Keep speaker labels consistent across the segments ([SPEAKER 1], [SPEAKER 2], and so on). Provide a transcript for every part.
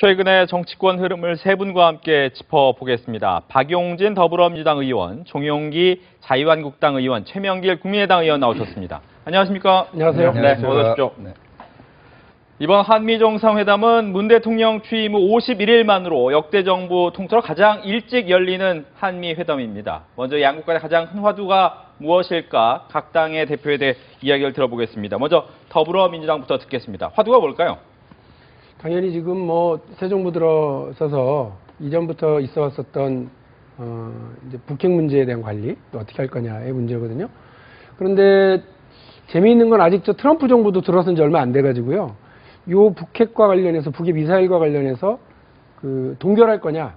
[SPEAKER 1] 최근의 정치권 흐름을 세 분과 함께 짚어보겠습니다. 박용진 더불어민주당 의원, 종용기 자유한국당 의원, 최명길 국민의당 의원 나오셨습니다. 안녕하십니까?
[SPEAKER 2] 안녕하세요.
[SPEAKER 1] 네, 어서 오십시오. 네. 이번 한미정상회담은 문 대통령 취임 후 51일 만으로 역대 정부 통틀어 가장 일찍 열리는 한미회담입니다. 먼저 양국 간의 가장 큰 화두가 무엇일까? 각 당의 대표에 대해 이야기를 들어보겠습니다. 먼저 더불어민주당부터 듣겠습니다. 화두가 뭘까요?
[SPEAKER 2] 당연히 지금 새 정부 들어서서 이전부터 있어 왔었던 이제 북핵 문제에 대한 관리 또 어떻게 할 거냐의 문제거든요. 그런데 재미있는 건 아직 트럼프 정부도 들어선 지 얼마 안 돼가지고요. 요 북핵과 관련해서 북의 미사일과 관련해서 동결할 거냐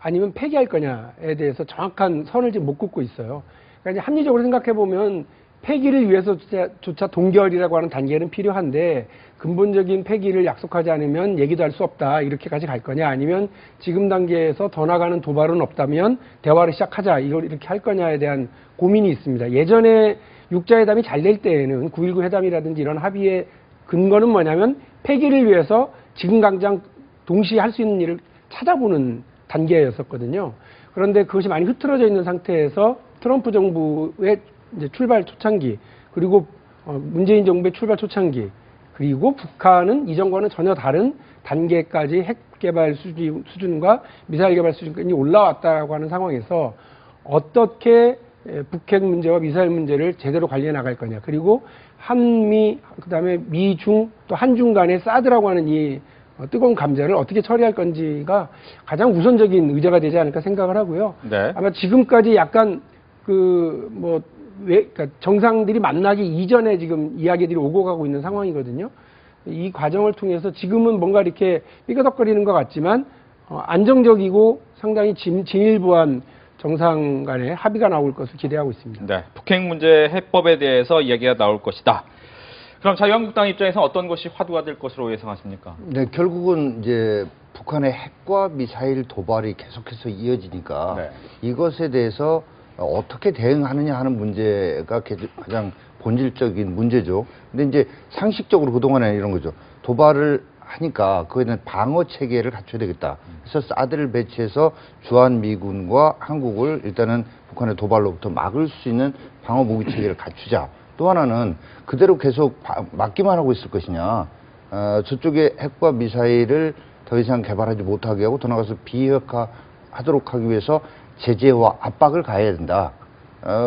[SPEAKER 2] 아니면 폐기할 거냐에 대해서 정확한 선을 지금 못 긋고 있어요. 그러니까 이제 합리적으로 생각해 보면 폐기를 위해서조차 동결이라고 하는 단계는 필요한데 근본적인 폐기를 약속하지 않으면 얘기도 할 수 없다. 이렇게까지 갈 거냐 아니면 지금 단계에서 더 나가는 도발은 없다면 대화를 시작하자. 이걸 이렇게 할 거냐에 대한 고민이 있습니다. 예전에 육자회담이 잘 될 때에는 9.19 회담이라든지 이런 합의의 근거는 뭐냐면 폐기를 위해서 지금 당장 동시에 할 수 있는 일을 찾아보는 단계였었거든요. 그런데 그것이 많이 흐트러져 있는 상태에서 트럼프 정부의 이제 출발 초창기 그리고 문재인 정부의 출발 초창기 그리고 북한은 이전과는 전혀 다른 단계까지 핵 개발 수준과 미사일 개발 수준까지 올라왔다고 하는 상황에서 어떻게 북핵 문제와 미사일 문제를 제대로 관리해 나갈 거냐. 그리고 한미, 그다음에 미중 또 한중 간의 사드라고 하는 이 뜨거운 감자를 어떻게 처리할 건지가 가장 우선적인 의제가 되지 않을까 생각을 하고요.
[SPEAKER 1] 네.
[SPEAKER 2] 아마 지금까지 약간 그러니까 정상들이 만나기 이전에 지금 이야기들이 오고 가고 있는 상황이거든요. 이 과정을 통해서 지금은 뭔가 이렇게 삐그덕거리는 것 같지만 안정적이고 상당히 진일보한 정상 간의 합의가 나올 것을 기대하고 있습니다.
[SPEAKER 1] 네, 북핵 문제 해법에 대해서 이야기가 나올 것이다. 그럼 자유한국당 입장에서 어떤 것이 화두가 될 것으로 예상하십니까?
[SPEAKER 3] 네, 결국은 이제 북한의 핵과 미사일 도발이 계속해서 이어지니까
[SPEAKER 1] 네.
[SPEAKER 3] 이것에 대해서 어떻게 대응하느냐 하는 문제가 가장 본질적인 문제죠. 근데 이제 상식적으로 그동안에 이런 거죠. 도발을 하니까 그거에 대한 방어 체계를 갖춰야 되겠다. 그래서 사드를 배치해서 주한미군과 한국을 일단은 북한의 도발로부터 막을 수 있는 방어 무기 체계를 갖추자. 또 하나는 그대로 계속 막기만 하고 있을 것이냐. 저쪽에 핵과 미사일을 더 이상 개발하지 못하게 하고 더 나가서 비핵화하도록 하기 위해서 제재와 압박을 가해야 된다.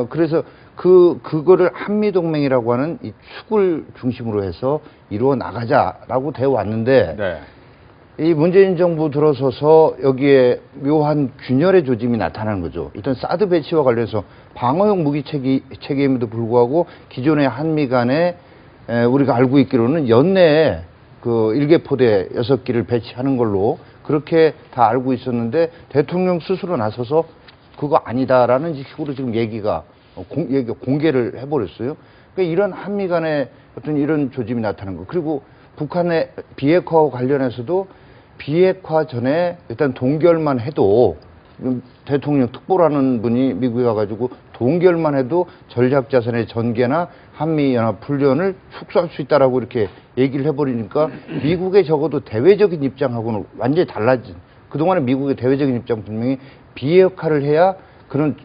[SPEAKER 3] 그래서 그거를 한미동맹이라고 하는 이 축을 중심으로 해서 이루어 나가자라고 되어 왔는데,
[SPEAKER 1] 네.
[SPEAKER 3] 이 문재인 정부 들어서서 여기에 묘한 균열의 조짐이 나타나는 거죠. 일단 사드 배치와 관련해서 방어용 무기 체계임에도 불구하고 기존의 한미 간에 우리가 알고 있기로는 연내에 그 일개포대 6기를 배치하는 걸로 그렇게 다 알고 있었는데 대통령 스스로 나서서 그거 아니다라는 식으로 지금 얘기가 공개를 해버렸어요. 그러니까 이런 한미 간의 어떤 이런 조짐이 나타나는 거. 그리고 북한의 비핵화와 관련해서도 비핵화 전에 일단 동결만 해도 대통령 특보라는 분이 미국에 가가지고 동결만 해도 전략자산의 전개나 한미연합훈련을 축소할 수 있다라고 이렇게 얘기를 해버리니까 미국의 적어도 대외적인 입장하고는 완전히 달라진, 그동안에 미국의 대외적인 입장 분명히 비핵화를 해야 그런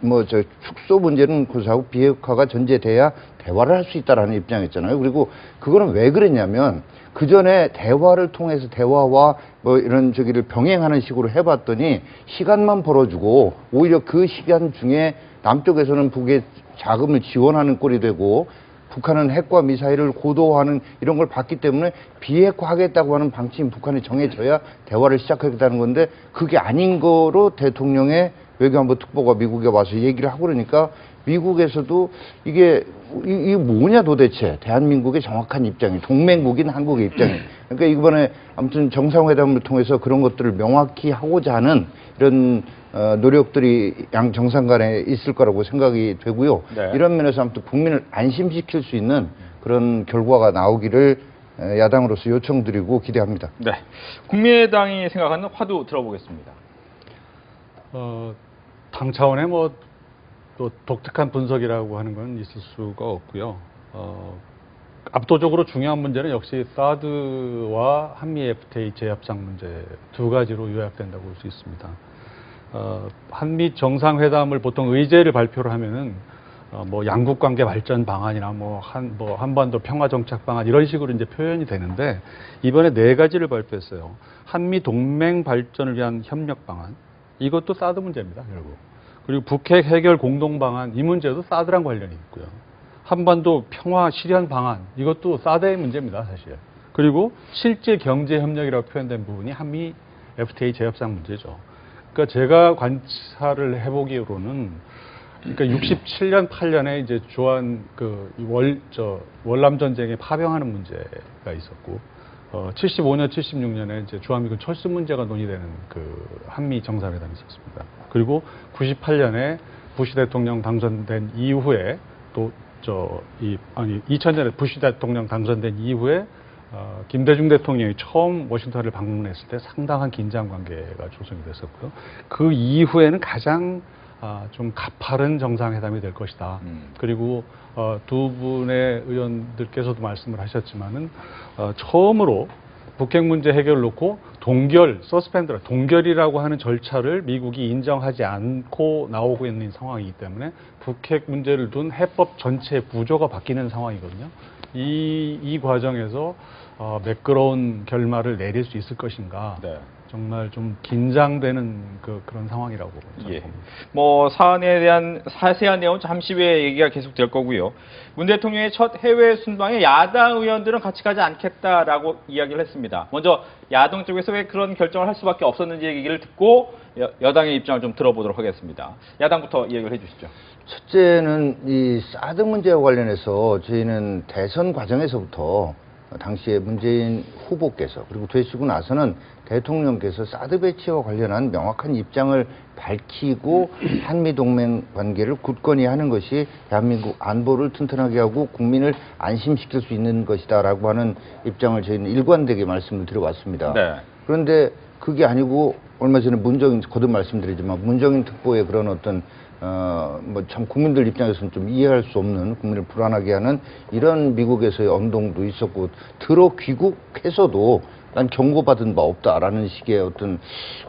[SPEAKER 3] 축소 문제는 고사하고 비핵화가 전제돼야 대화를 할 수 있다라는 입장이었잖아요. 그리고 그거는 왜 그랬냐면 그 전에 대화를 통해서 대화와 이런 저기를 병행하는 식으로 해봤더니 시간만 벌어주고 오히려 그 시간 중에 남쪽에서는 북에 자금을 지원하는 꼴이 되고 북한은 핵과 미사일을 고도화하는 이런 걸 봤기 때문에 비핵화하겠다고 하는 방침이 북한이 정해져야 대화를 시작하겠다는 건데 그게 아닌 거로 대통령의 외교안보 특보가 미국에 와서 얘기를 하고 그러니까 미국에서도 이게 뭐냐 도대체 대한민국의 정확한 입장이 동맹국인 한국의 입장이 그러니까 이번에 아무튼 정상회담을 통해서 그런 것들을 명확히 하고자 하는 이런 노력들이 양 정상 간에 있을 거라고 생각이 되고요.
[SPEAKER 1] 네.
[SPEAKER 3] 이런 면에서 아무튼 국민을 안심시킬 수 있는 그런 결과가 나오기를 야당으로서 요청드리고 기대합니다.
[SPEAKER 1] 네, 국민의당이 생각하는 화두 들어보겠습니다.
[SPEAKER 4] 당 차원의 또 독특한 분석이라고 하는 건 있을 수가 없고요. 압도적으로 중요한 문제는 역시 사드와 한미 FTA 재협상 문제 두 가지로 요약된다고 볼 수 있습니다. 한미 정상회담을 보통 의제를 발표를 하면은 뭐 양국 관계 발전 방안이나 한반도 평화 정착 방안 이런 식으로 이제 표현이 되는데 이번에 네 가지를 발표했어요. 한미 동맹 발전을 위한 협력 방안 이것도 사드 문제입니다, 결국. 그리고 북핵 해결 공동 방안 이 문제도 사드랑 관련이 있고요. 한반도 평화 실현 방안 이것도 사드의 문제입니다, 사실. 그리고 실제 경제 협력이라고 표현된 부분이 한미 FTA 재협상 문제죠. 그러니까 제가 관찰을 해보기로는 그러니까 67년 8년에 이제 주한 월남 전쟁에 파병하는 문제가 있었고 75년 76년에 이제 주한미군 철수 문제가 논의되는 그 한미 정상회담이 있었습니다. 그리고 98년에 부시 대통령 당선된 이후에 2000년에 부시 대통령 당선된 이후에 김대중 대통령이 처음 워싱턴을 방문했을 때 상당한 긴장 관계가 조성이 됐었고요. 그 이후에는 가장 좀 가파른 정상회담이 될 것이다. 그리고 두 분의 의원들께서도 말씀을 하셨지만은 처음으로 북핵 문제 해결을 놓고 동결이라고 하는 절차를 미국이 인정하지 않고 나오고 있는 상황이기 때문에 북핵 문제를 둔 해법 전체 구조가 바뀌는 상황이거든요. 이 과정에서 매끄러운 결말을 내릴 수 있을 것인가. 네. 정말 좀 긴장되는 그런 상황이라고 저는 봅니다.
[SPEAKER 1] 뭐 사안에 대한 자세한 내용은 잠시 후에 얘기가 계속될 거고요. 문 대통령의 첫 해외 순방에 야당 의원들은 같이 가지 않겠다라고 이야기를 했습니다. 먼저 야당 쪽에서 왜 그런 결정을 할 수밖에 없었는지 얘기를 듣고 여당의 입장을 좀 들어보도록 하겠습니다. 야당부터 이야기를 해주시죠.
[SPEAKER 3] 첫째는 이 사드 문제와 관련해서 저희는 대선 과정에서부터 당시에 문재인 후보께서 그리고 되시고 나서는 대통령께서 사드 배치와 관련한 명확한 입장을 밝히고 한미동맹 관계를 굳건히 하는 것이 대한민국 안보를 튼튼하게 하고 국민을 안심시킬 수 있는 것이다라고 하는 입장을 저희는 일관되게 말씀을 드려왔습니다. 네. 그런데 그게 아니고 얼마 전에 거듭 말씀드리지만 문정인 특보의 그런 어떤 참 국민들 입장에서는 좀 이해할 수 없는 국민을 불안하게 하는 이런 미국에서의 언동도 있었고 귀국해서도 난 경고받은 바 없다라는 식의 어떤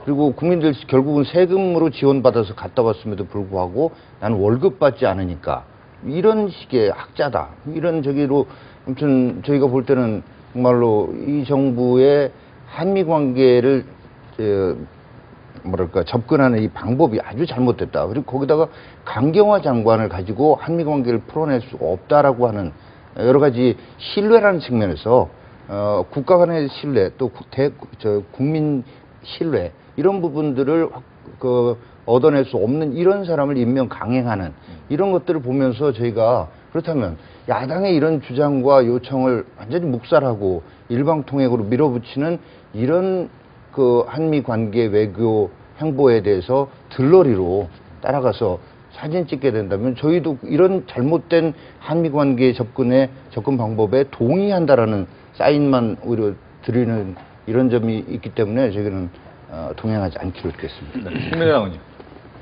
[SPEAKER 3] 그리고 국민들 결국은 세금으로 지원받아서 갔다 왔음에도 불구하고 나는 월급 받지 않으니까 이런 식의 학자다 이런 저기로 아무튼 저희가 볼 때는 정말로 이 정부의 한미 관계를 접근하는 이 방법이 아주 잘못됐다. 그리고 거기다가 강경화 장관을 가지고 한미 관계를 풀어낼 수 없다라고 하는 여러 가지 신뢰라는 측면에서 국가 간의 신뢰 또 국민 신뢰 이런 부분들을 얻어낼 수 없는 이런 사람을 임명 강행하는 이런 것들을 보면서 저희가 그렇다면 야당의 이런 주장과 요청을 완전히 묵살하고 일방통행으로 밀어붙이는 이런 한미 관계 외교 행보에 대해서 들러리로 따라가서 사진 찍게 된다면 저희도 이런 잘못된 한미 관계 접근 방법에 동의한다라는 사인만 오히려 드리는 이런 점이 있기 때문에 저희는 동행하지 않기로 했겠습니다.
[SPEAKER 1] 국민의당은요?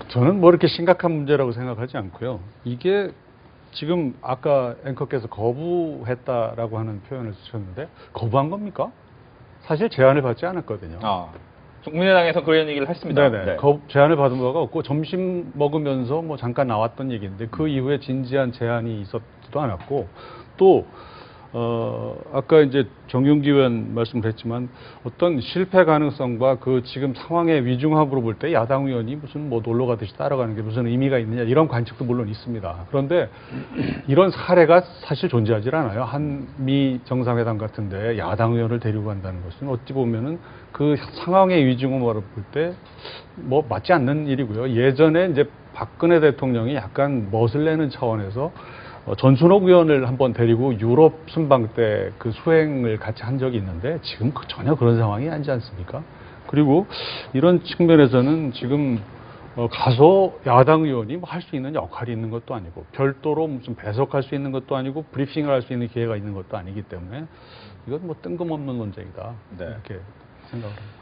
[SPEAKER 4] 저는 뭐 이렇게 심각한 문제라고 생각하지 않고요. 이게 지금 아까 앵커께서 거부했다라고 하는 표현을 쓰셨는데 거부한 겁니까? 사실 제안을 받지 않았거든요.
[SPEAKER 1] 국민의당에서 그런 얘기를 했습니다.
[SPEAKER 4] 네네. 제안을 받은 바가 없고 점심 먹으면서 뭐 잠깐 나왔던 얘기인데 그 이후에 진지한 제안이 있었지도 않았고 또 아까 이제 정윤기 의원 말씀을 했지만 어떤 실패 가능성과 그 지금 상황의 위중함으로 볼 때 야당 의원이 무슨 뭐 놀러 가듯이 따라가는 게 무슨 의미가 있느냐 이런 관측도 물론 있습니다. 그런데 이런 사례가 사실 존재하지 않아요. 한미 정상회담 같은데 야당 의원을 데리고 간다는 것은 어찌 보면은 그 상황의 위중함으로 볼 때 뭐 맞지 않는 일이고요. 예전에 이제 박근혜 대통령이 약간 멋을 내는 차원에서 전순옥 의원을 한번 데리고 유럽 순방 때 그 수행을 같이 한 적이 있는데 지금 전혀 그런 상황이 아니지 않습니까? 그리고 이런 측면에서는 지금 가서 야당 의원이 뭐 할 수 있는 역할이 있는 것도 아니고 별도로 무슨 배석할 수 있는 것도 아니고 브리핑을 할 수 있는 기회가 있는 것도 아니기 때문에 이건 뭐 뜬금없는 논쟁이다. 네. 이렇게 생각을 합니다.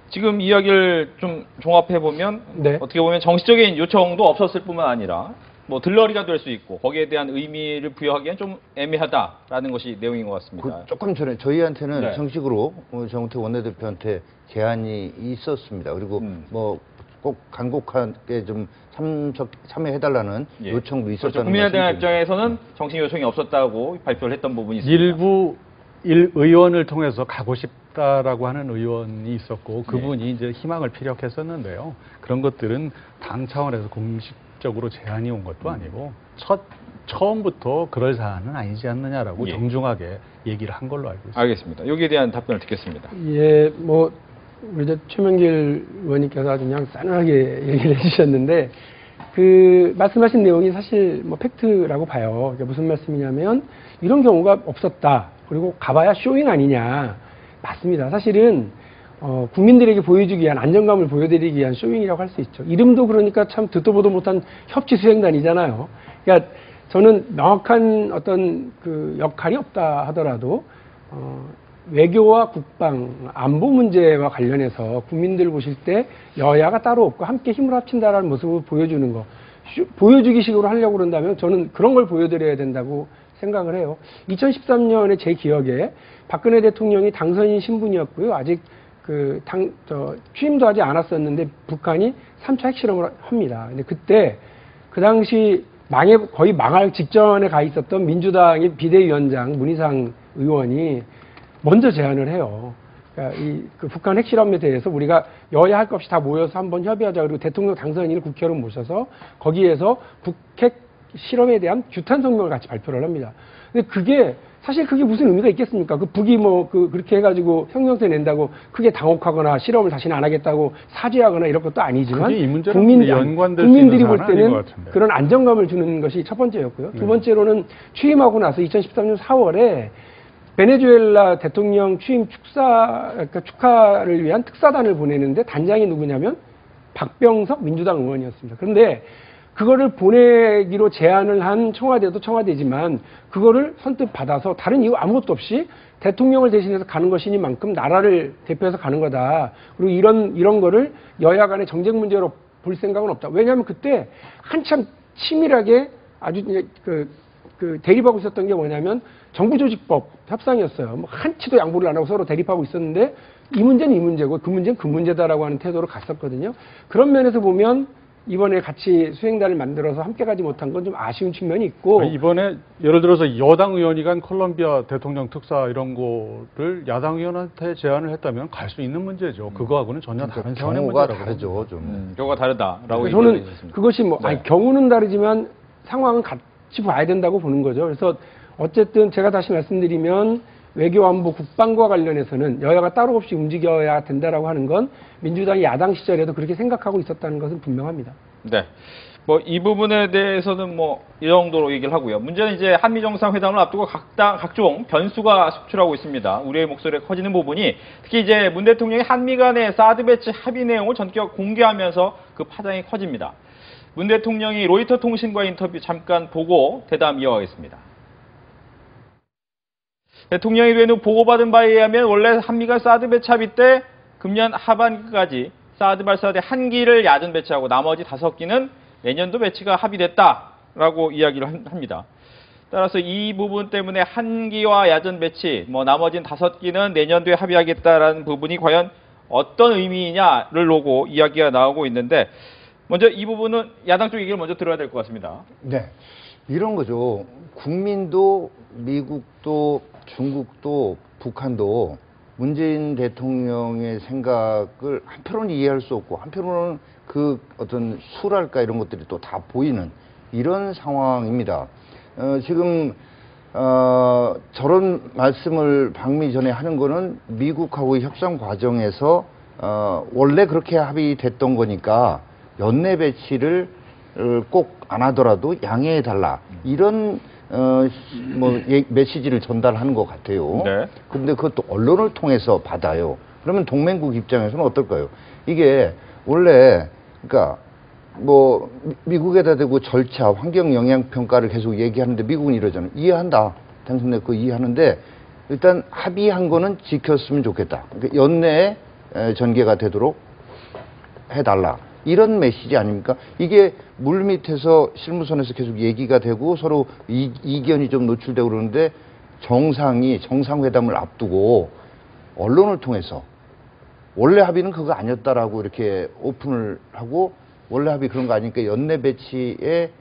[SPEAKER 1] 지금 이야기를 좀 종합해 보면 어떻게 보면 정치적인 요청도 없었을 뿐만 아니라 뭐 들러리가 될 수 있고 거기에 대한 의미를 부여하기엔 좀 애매하다라는 것이 내용인 것 같습니다.
[SPEAKER 3] 조금 전에 저희한테는
[SPEAKER 1] 네.
[SPEAKER 3] 정식으로 정우택 원내대표한테 제안이 있었습니다. 그리고 뭐 꼭 간곡하게 좀 참여해달라는
[SPEAKER 1] 예.
[SPEAKER 3] 요청도
[SPEAKER 1] 그렇죠.
[SPEAKER 3] 있었다는
[SPEAKER 1] 국민의당
[SPEAKER 3] 말씀드립니다.
[SPEAKER 1] 입장에서는 정식 요청이 없었다고 발표를 했던 부분이 있습니다.
[SPEAKER 4] 일부 의원을 통해서 가고 싶다라고 하는 의원이 있었고 그분이 이제 희망을 피력했었는데요. 그런 것들은 당 차원에서 공식적으로 제안이 온 것도 아니고 처음부터 그럴 사안은 아니지 않느냐라고
[SPEAKER 1] 예.
[SPEAKER 4] 정중하게 얘기를 한 걸로 알고 있습니다.
[SPEAKER 1] 알겠습니다. 여기에 대한 답변을 듣겠습니다.
[SPEAKER 2] 예, 뭐 우리 저 최명길 의원님께서 아주 그냥 싸늘하게 얘기를 해주셨는데 그 말씀하신 내용이 사실 뭐 팩트라고 봐요. 그러니까 무슨 말씀이냐면 이런 경우가 없었다. 그리고 가봐야 쇼잉 아니냐. 맞습니다. 사실은 국민들에게 보여주기 위한 안정감을 보여드리기 위한 쇼잉이라고 할 수 있죠. 이름도 그러니까 참 듣도 보도 못한 협치수행단이잖아요. 그러니까 저는 명확한 어떤 그 역할이 없다 하더라도 외교와 국방, 안보 문제와 관련해서 국민들 보실 때 여야가 따로 없고 함께 힘을 합친다라는 모습을 보여주는 거, 보여주기 식으로 하려고 그런다면 저는 그런 걸 보여드려야 된다고 생각을 해요. 2013년에 제 기억에 박근혜 대통령이 당선인 신분이었고요. 아직 취임도 하지 않았었는데 북한이 3차 핵실험을 합니다. 근데 그때 그 당시 거의 망할 직전에 가 있었던 민주당의 비대위원장 문희상 의원이 먼저 제안을 해요. 그러니까 그 북한 핵실험에 대해서 우리가 여야 할 것 없이 다 모여서 한번 협의하자. 그리고 대통령 당선인을 국회로 모셔서 거기에서 북핵 실험에 대한 규탄 성명을 같이 발표를 합니다. 근데 사실 그게 무슨 의미가 있겠습니까? 그 북이 그렇게 해가지고 형용세 낸다고 크게 당혹하거나 실험을 다시는 안 하겠다고 사죄하거나 이런 것도 아니지만
[SPEAKER 4] 그게 이 문제랑 연관될 수
[SPEAKER 2] 국민들이
[SPEAKER 4] 있는
[SPEAKER 2] 볼
[SPEAKER 4] 사안은 아닌
[SPEAKER 2] 때는
[SPEAKER 4] 것 같은데.
[SPEAKER 2] 그런 안정감을 주는 것이 첫 번째였고요. 두 번째로는 취임하고 나서 2013년 4월에 베네수엘라 대통령 취임 그러니까 축하를 위한 특사단을 보내는데 단장이 누구냐면 박병석 민주당 의원이었습니다. 그런데 그거를 보내기로 제안을 한 청와대도 청와대지만 그거를 선뜻 받아서 다른 이유 아무것도 없이 대통령을 대신해서 가는 것이니만큼 나라를 대표해서 가는 거다. 그리고 이런 거를 여야 간의 정쟁 문제로 볼 생각은 없다. 왜냐하면 그때 한참 치밀하게 아주 대립하고 있었던 게 뭐냐면 정부조직법 협상이었어요. 뭐 한치도 양보를 안 하고 서로 대립하고 있었는데 이 문제는 이 문제고 그 문제는 그 문제다라고 하는 태도로 갔었거든요. 그런 면에서 보면 이번에 같이 수행단을 만들어서 함께 가지 못한 건 좀 아쉬운 측면이 있고
[SPEAKER 4] 이번에 예를 들어서 여당 의원이 간 콜롬비아 대통령 특사 이런 거를 야당 의원한테 제안을 했다면 갈 수 있는 문제죠. 그거하고는 전혀 다른 차원의
[SPEAKER 3] 경우가
[SPEAKER 4] 문제라고
[SPEAKER 3] 다르죠. 좀.
[SPEAKER 1] 경우가 다르다라고
[SPEAKER 2] 저는
[SPEAKER 1] 얘기를 했습니다.
[SPEAKER 2] 그것이
[SPEAKER 1] 네.
[SPEAKER 2] 경우는 다르지만 상황은 같이 봐야 된다고 보는 거죠. 그래서 어쨌든 제가 다시 말씀드리면 외교안보 국방과 관련해서는 여야가 따로 없이 움직여야 된다라고 하는 건 민주당이 야당 시절에도 그렇게 생각하고 있었다는 것은 분명합니다.
[SPEAKER 1] 네. 뭐 이 부분에 대해서는 뭐 이 정도로 얘기를 하고요. 문제는 이제 한미 정상회담을 앞두고 각종 변수가 속출하고 있습니다. 우리의 목소리가 커지는 부분이 특히 이제 문 대통령이 한미 간의 사드 배치 합의 내용을 전격 공개하면서 그 파장이 커집니다. 문 대통령이 로이터 통신과 인터뷰 잠깐 보고 대담 이어가겠습니다. 대통령이 외노 보고받은 바에 의하면 원래 한미간 사드 배치 합의 때 금년 하반기까지 사드 발사대 1기를 야전 배치하고 나머지 5기는 내년도 배치가 합의됐다라고 이야기를 합니다. 따라서 이 부분 때문에 1기와 야전 배치, 나머지는 5기는 내년도에 합의하겠다라는 부분이 과연 어떤 의미냐를 놓고 이야기가 나오고 있는데 먼저 이 부분은 야당 쪽 얘기를 먼저 들어야 될 것 같습니다.
[SPEAKER 3] 네. 이런 거죠. 국민도 미국도 중국도 북한도 문재인 대통령의 생각을 한편으로는 이해할 수 없고 한편으로는 그 어떤 수랄까 이런 것들이 또 다 보이는 이런 상황입니다. 지금 저런 말씀을 방미 전에 하는 거는 미국하고의 협상 과정에서 원래 그렇게 합의됐던 거니까 연내 배치를 꼭 안 하더라도 양해해 달라 이런 메시지를 전달하는 것 같아요.
[SPEAKER 1] 네.
[SPEAKER 3] 그런데 그것도 언론을 통해서 받아요. 그러면 동맹국 입장에서는 어떨까요? 이게 원래 그러니까 미국에다 대고 절차, 환경 영향 평가를 계속 얘기하는데 미국은 이러잖아요. 이해한다. 당신네 그거 이해하는데 일단 합의한 거는 지켰으면 좋겠다. 그러니까 연내에 전개가 되도록 해달라. 이런 메시지 아닙니까? 이게 물밑에서 실무선에서 계속 얘기가 되고 서로 이견이 좀 노출되고 그러는데 정상회담을 앞두고 언론을 통해서 원래 합의는 그거 아니었다라고 이렇게 오픈을 하고 원래 합의 그런 거 아니니까 연내 배치에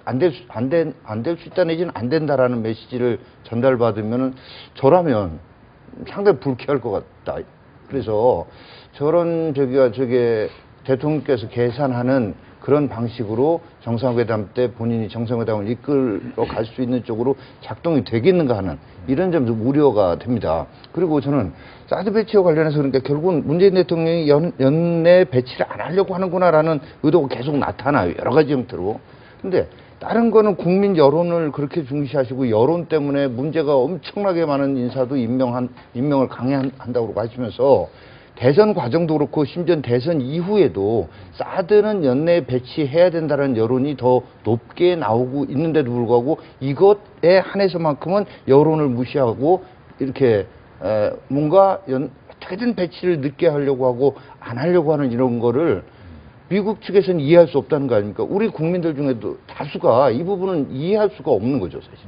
[SPEAKER 3] 안 될 수 있다 내지는 안 된다라는 메시지를 전달받으면 저라면 상당히 불쾌할 것 같다. 그래서 저런 저게 대통령께서 계산하는 그런 방식으로 정상회담 때 본인이 정상회담을 이끌어 갈 수 있는 쪽으로 작동이 되겠는가 하는 이런 점 좀 우려가 됩니다. 그리고 저는 사드 배치와 관련해서 그러니까 결국은 문재인 대통령이 연내 배치를 안 하려고 하는구나라는 의도가 계속 나타나요. 여러 가지 형태로. 근데 다른 거는 국민 여론을 그렇게 중시하시고 여론 때문에 문제가 엄청나게 많은 인사도 임명을 강행한다고 하시면서 대선 과정도 그렇고 심지어 대선 이후에도 사드는 연내에 배치해야 된다는 여론이 더 높게 나오고 있는데도 불구하고 이것에 한해서만큼은 여론을 무시하고 이렇게 뭔가 어떻게든 배치를 늦게 하려고 하고 안 하려고 하는 이런 거를 미국 측에서는 이해할 수 없다는 거 아닙니까? 우리 국민들 중에도 다수가 이 부분은 이해할 수가 없는 거죠, 사실.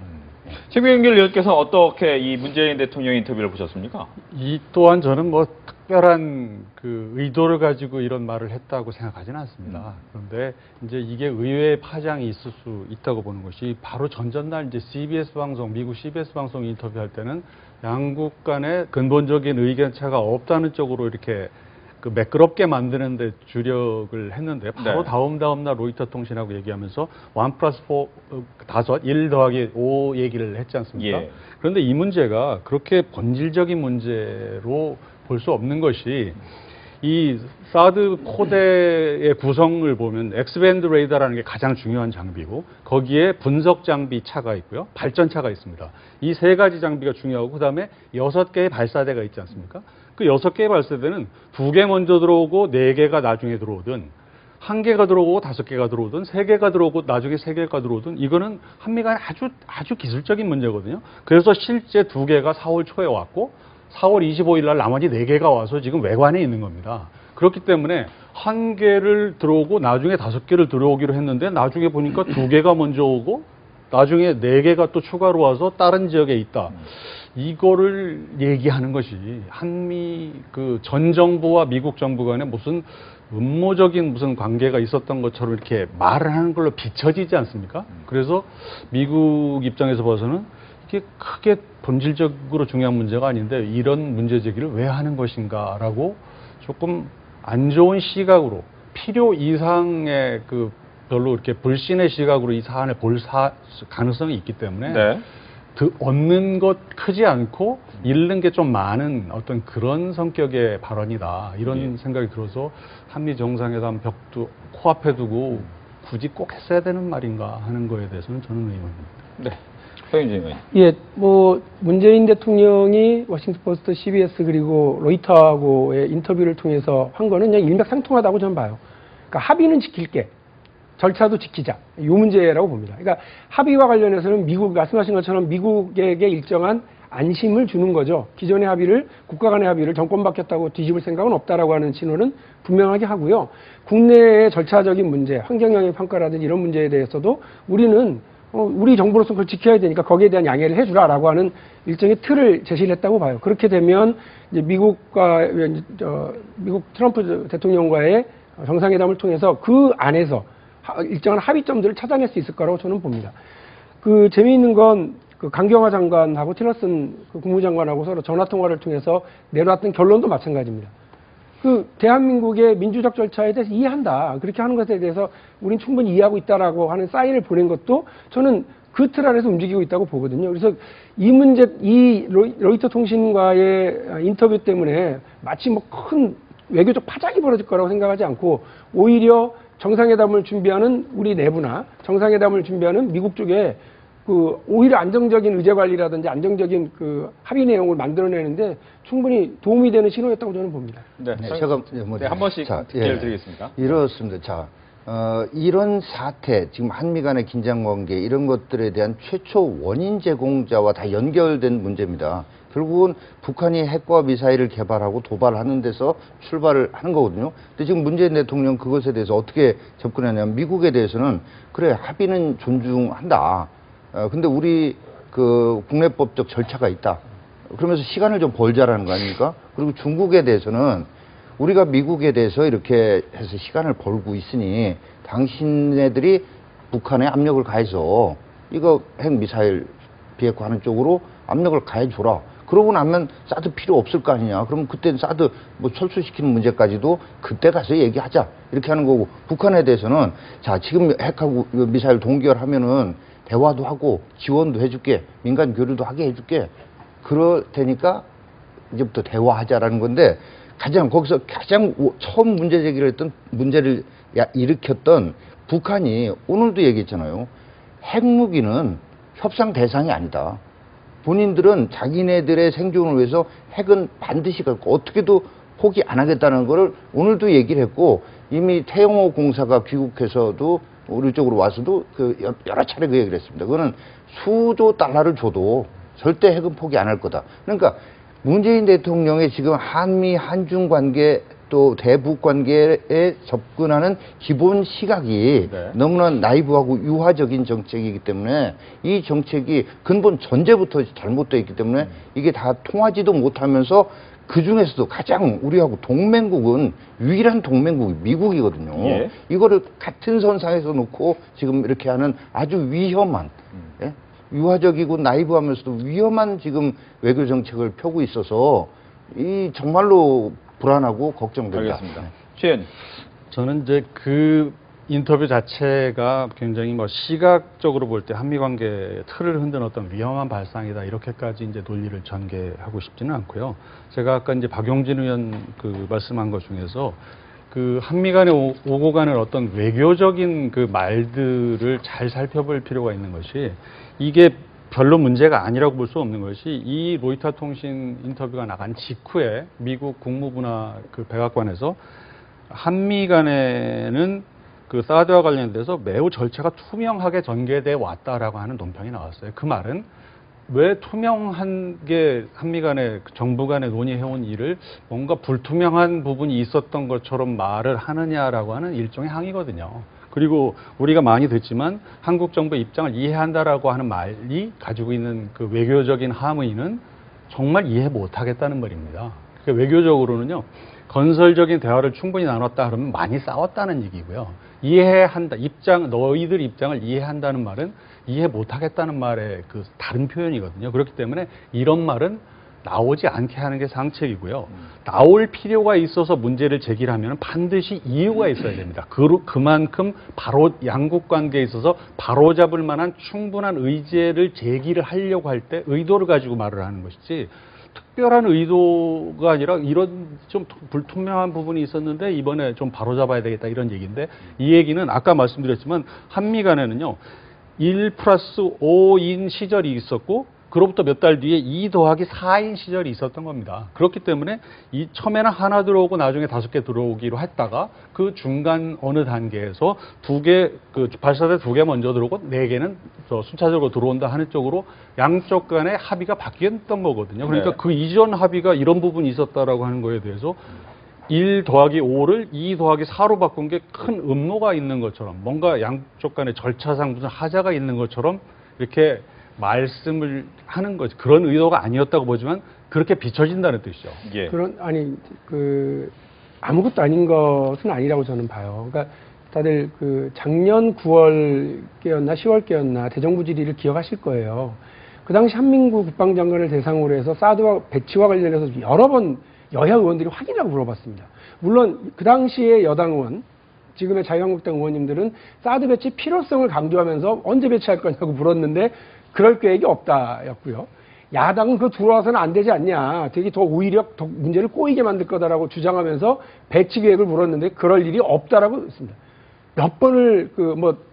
[SPEAKER 1] 최민길 의원께서 어떻게 이 문재인 대통령 인터뷰를 보셨습니까?
[SPEAKER 4] 이 또한 저는 뭐 특별한 그 의도를 가지고 이런 말을 했다고 생각하지는 않습니다. 그런데 이제 이게 의외의 파장이 있을 수 있다고 보는 것이 바로 전전날 이제 미국 CBS 방송 인터뷰할 때는 양국 간의 근본적인 의견 차가 없다는 쪽으로 이렇게 그 매끄럽게 만드는데 주력을 했는데 바로
[SPEAKER 1] 네.
[SPEAKER 4] 다음 날 로이터 통신하고 얘기하면서 1+4 1 더하기 5 얘기를 했지 않습니까?
[SPEAKER 1] 예.
[SPEAKER 4] 그런데 이 문제가 그렇게 본질적인 문제로 볼 수 없는 것이 이 사드 코대의 구성을 보면 엑스밴드 레이더라는 게 가장 중요한 장비고 거기에 분석 장비 차가 있고요. 발전차가 있습니다. 이 세 가지 장비가 중요하고 그다음에 6개의 발사대가 있지 않습니까? 그 6개의 발사대는 2개 먼저 들어오고 4개가 나중에 들어오든 1개가 들어오고 5개가 들어오든 3개가 들어오고 나중에 3개가 들어오든 이거는 한미 간에 아주 기술적인 문제거든요. 그래서 실제 2개가 4월 초에 왔고 4월 25일 날 나머지 4개가 와서 지금 외관에 있는 겁니다. 그렇기 때문에 1개를 들어오고 나중에 5개를 들어오기로 했는데 나중에 보니까 2개가 먼저 오고 나중에 4개가 또 추가로 와서 다른 지역에 있다. 이거를 얘기하는 것이 한미 그 전 정부와 미국 정부 간에 무슨 음모적인 무슨 관계가 있었던 것처럼 이렇게 말을 하는 걸로 비춰지지 않습니까? 그래서 미국 입장에서 봐서는 이게 크게 본질적으로 중요한 문제가 아닌데 이런 문제 제기를 왜 하는 것인가라고 조금 안 좋은 시각으로 필요 이상의 그 별로 이렇게 불신의 시각으로 이 사안을 볼 가능성이 있기 때문에
[SPEAKER 1] 네.
[SPEAKER 4] 얻는 것 크지 않고 잃는 게 좀 많은 어떤 그런 성격의 발언이다. 이런 생각이 들어서 한미 정상회담 벽도 코앞에 두고 굳이 꼭 했어야 되는 말인가 하는 거에 대해서는 저는 의문입니다.
[SPEAKER 1] 네. 서영진 의원.
[SPEAKER 2] 예, 뭐 문재인 대통령이 워싱턴 포스트, CBS 그리고 로이터하고의 인터뷰를 통해서 한 거는 그냥 일맥상통하다고 저는 봐요. 그러니까 합의는 지킬게. 절차도 지키자. 이 문제라고 봅니다. 그러니까 합의와 관련해서는 미국, 말씀하신 것처럼 미국에게 일정한 안심을 주는 거죠. 기존의 합의를, 국가 간의 합의를 정권 바뀌었다고 뒤집을 생각은 없다라고 하는 신호는 분명하게 하고요. 국내의 절차적인 문제, 환경영향 평가라든지 이런 문제에 대해서도 우리는 우리 정부로서 그걸 지켜야 되니까 거기에 대한 양해를 해주라라고 하는 일정의 틀을 제시를 했다고 봐요. 그렇게 되면 이제 미국 트럼프 대통령과의 정상회담을 통해서 그 안에서 일정한 합의점들을 찾아낼 수 있을 거라고 저는 봅니다. 그 재미있는 건 그 강경화 장관하고 틸러슨 그 국무장관하고 서로 전화 통화를 통해서 내려왔던 결론도 마찬가지입니다. 그 대한민국의 민주적 절차에 대해서 이해한다. 그렇게 하는 것에 대해서 우린 충분히 이해하고 있다라고 하는 사인을 보낸 것도 저는 그 틀 안에서 움직이고 있다고 보거든요. 그래서 이 문제, 이 로이터 통신과의 인터뷰 때문에 마치 뭐 큰 외교적 파장이 벌어질 거라고 생각하지 않고 오히려 정상회담을 준비하는 우리 내부나 정상회담을 준비하는 미국 쪽에 그 오히려 안정적인 의제 관리라든지 안정적인 그 합의 내용을 만들어내는데 충분히 도움이 되는 신호였다고 저는 봅니다.
[SPEAKER 1] 네.
[SPEAKER 3] 제가
[SPEAKER 1] 네, 한 번씩 기회를 드리겠습니다.
[SPEAKER 3] 이렇습니다. 자, 이런 사태, 지금 한미 간의 긴장 관계 이런 것들에 대한 최초 원인 제공자와 다 연결된 문제입니다. 결국은 북한이 핵과 미사일을 개발하고 도발하는 데서 출발을 하는 거거든요. 근데 지금 문재인 대통령 그것에 대해서 어떻게 접근하냐면 미국에 대해서는 그래 합의는 존중한다. 근데 우리 그 국내법적 절차가 있다. 그러면서 시간을 좀 벌자라는 거 아닙니까? 그리고 중국에 대해서는 우리가 미국에 대해서 이렇게 해서 시간을 벌고 있으니 당신네들이 북한에 압력을 가해서 이거 핵미사일 비핵화하는 쪽으로 압력을 가해줘라. 그러고 나면 사드 필요 없을 거 아니냐. 그러면 그때 사드 뭐 철수시키는 문제까지도 그때 가서 얘기하자. 이렇게 하는 거고 북한에 대해서는 자 지금 핵하고 미사일 동결하면은 대화도 하고 지원도 해줄게. 민간 교류도 하게 해줄게. 그럴 테니까 이제부터 대화하자라는 건데 거기서 가장 처음 문제 제기를 했던 문제를 일으켰던 북한이 오늘도 얘기했잖아요. 핵무기는 협상 대상이 아니다. 본인들은 자기네들의 생존을 위해서 핵은 반드시 갖고 어떻게도 포기 안 하겠다는 거를 오늘도 얘기를 했고 이미 태영호 공사가 귀국해서도 우리 쪽으로 와서도 그 여러 차례 그 얘기를 했습니다. 그거는 수조 달러를 줘도 절대 핵은 포기 안 할 거다. 그러니까 문재인 대통령의 지금 한미 한중 관계 또 대북 관계에 접근하는 기본 시각이
[SPEAKER 1] 네.
[SPEAKER 3] 너무나 나이브하고 유화적인 정책이기 때문에 이 정책이 근본 전제부터 잘못되어 있기 때문에 이게 다 통하지도 못하면서 그 중에서도 가장 우리하고 동맹국은 유일한 동맹국이 미국이거든요.
[SPEAKER 1] 예.
[SPEAKER 3] 이거를 같은 선상에서 놓고 지금 이렇게 하는 아주 위험한 예? 유화적이고 나이브하면서도 위험한 지금 외교 정책을 펴고 있어서 이 정말로 불안하고 걱정된다.
[SPEAKER 1] 알겠습니다. 최현.
[SPEAKER 4] 저는 이제 그 인터뷰 자체가 굉장히 뭐 시각적으로 볼 때 한미 관계의 틀을 흔드는 어떤 위험한 발상이다 이렇게까지 이제 논리를 전개하고 싶지는 않고요. 제가 아까 이제 박용진 의원 그 말씀한 것 중에서 그 한미 간에 오고 가는 어떤 외교적인 그 말들을 잘 살펴볼 필요가 있는 것이 이게 별로 문제가 아니라고 볼 수 없는 것이 이 로이터 통신 인터뷰가 나간 직후에 미국 국무부나 그 백악관에서 한미 간에는 그 사드와 관련돼서 매우 절차가 투명하게 전개돼 왔다라고 하는 논평이 나왔어요. 그 말은 왜 투명한 게 한미 간에 정부 간에 논의해온 일을 뭔가 불투명한 부분이 있었던 것처럼 말을 하느냐라고 하는 일종의 항의거든요. 그리고 우리가 많이 듣지만 한국 정부의 입장을 이해한다라고 하는 말이 가지고 있는 그 외교적인 함의는 정말 이해 못하겠다는 말입니다. 그러니까 외교적으로는요. 건설적인 대화를 충분히 나눴다 그러면 많이 싸웠다는 얘기고요. 이해한다, 너희들 입장을 이해한다는 말은 이해 못하겠다는 말의 그 다른 표현이거든요. 그렇기 때문에 이런 말은 나오지 않게 하는 게 상책이고요. 나올 필요가 있어서 문제를 제기하면 반드시 이유가 있어야 됩니다. 그만큼 바로 양국 관계에 있어서 바로잡을 만한 충분한 의제를 제기를 하려고 할 때 의도를 가지고 말을 하는 것이지 특별한 의도가 아니라 이런 좀 불투명한 부분이 있었는데 이번에 좀 바로잡아야 되겠다 이런 얘기인데 이 얘기는 아까 말씀드렸지만 한미 간에는요 1+5인 시절이 있었고 그로부터 몇 달 뒤에 2 더하기 4인 시절이 있었던 겁니다. 그렇기 때문에 이 처음에는 하나 들어오고 나중에 5개 들어오기로 했다가 그 중간 어느 단계에서 그 발사대 2개 먼저 들어오고 4개는 순차적으로 들어온다 하는 쪽으로 양쪽 간의 합의가 바뀌었던 거거든요. 그러니까
[SPEAKER 1] 네.
[SPEAKER 4] 그 이전 합의가 이런 부분이 있었다라고 하는 거에 대해서 1 더하기 5를 2 더하기 4로 바꾼 게 큰 음모가 있는 것처럼 뭔가 양쪽 간의 절차상 무슨 하자가 있는 것처럼 이렇게 말씀을 하는 거죠. 그런 의도가 아니었다고 보지만 그렇게 비춰진다는 뜻이죠.
[SPEAKER 1] 예.
[SPEAKER 2] 아무것도 아닌 것은 아니라고 저는 봐요. 그러니까 다들 그 작년 9월께였나 10월께였나 대정부 질의를 기억하실 거예요. 그 당시 한민구 국방장관을 대상으로 해서 사드와 배치와 관련해서 여러 번 여야 의원들이 확인하고 물어봤습니다. 물론 그 당시에 여당 의원, 지금의 자유한국당 의원님들은 사드 배치 필요성을 강조하면서 언제 배치할 거냐고 물었는데 그럴 계획이 없다였고요. 야당은 그거 들어와서는 안 되지 않냐. 되게 오히려 더 문제를 꼬이게 만들 거다라고 주장하면서 배치 계획을 물었는데 그럴 일이 없다라고 했습니다. 몇 번을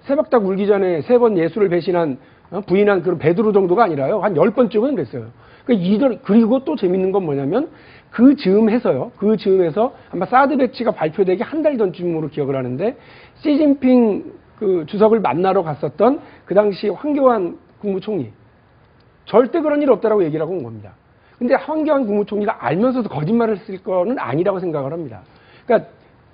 [SPEAKER 2] 새벽닭 울기 전에 3번 예수를 배신한 부인한 그런 베드로 정도가 아니라요. 한 10번쯤은 그랬어요. 그리고 또 재밌는 건 뭐냐면 그 즈음해서요. 그 즈음에서 아마 사드 배치가 발표되기 한 달 전쯤으로 기억을 하는데 시진핑 그 주석을 만나러 갔었던 그 당시 황교안 국무총리 절대 그런 일 없다라고 얘기를 하고 온 겁니다. 근데 황교안 국무총리가 알면서도 거짓말을 쓸 거는 아니라고 생각을 합니다. 그러니까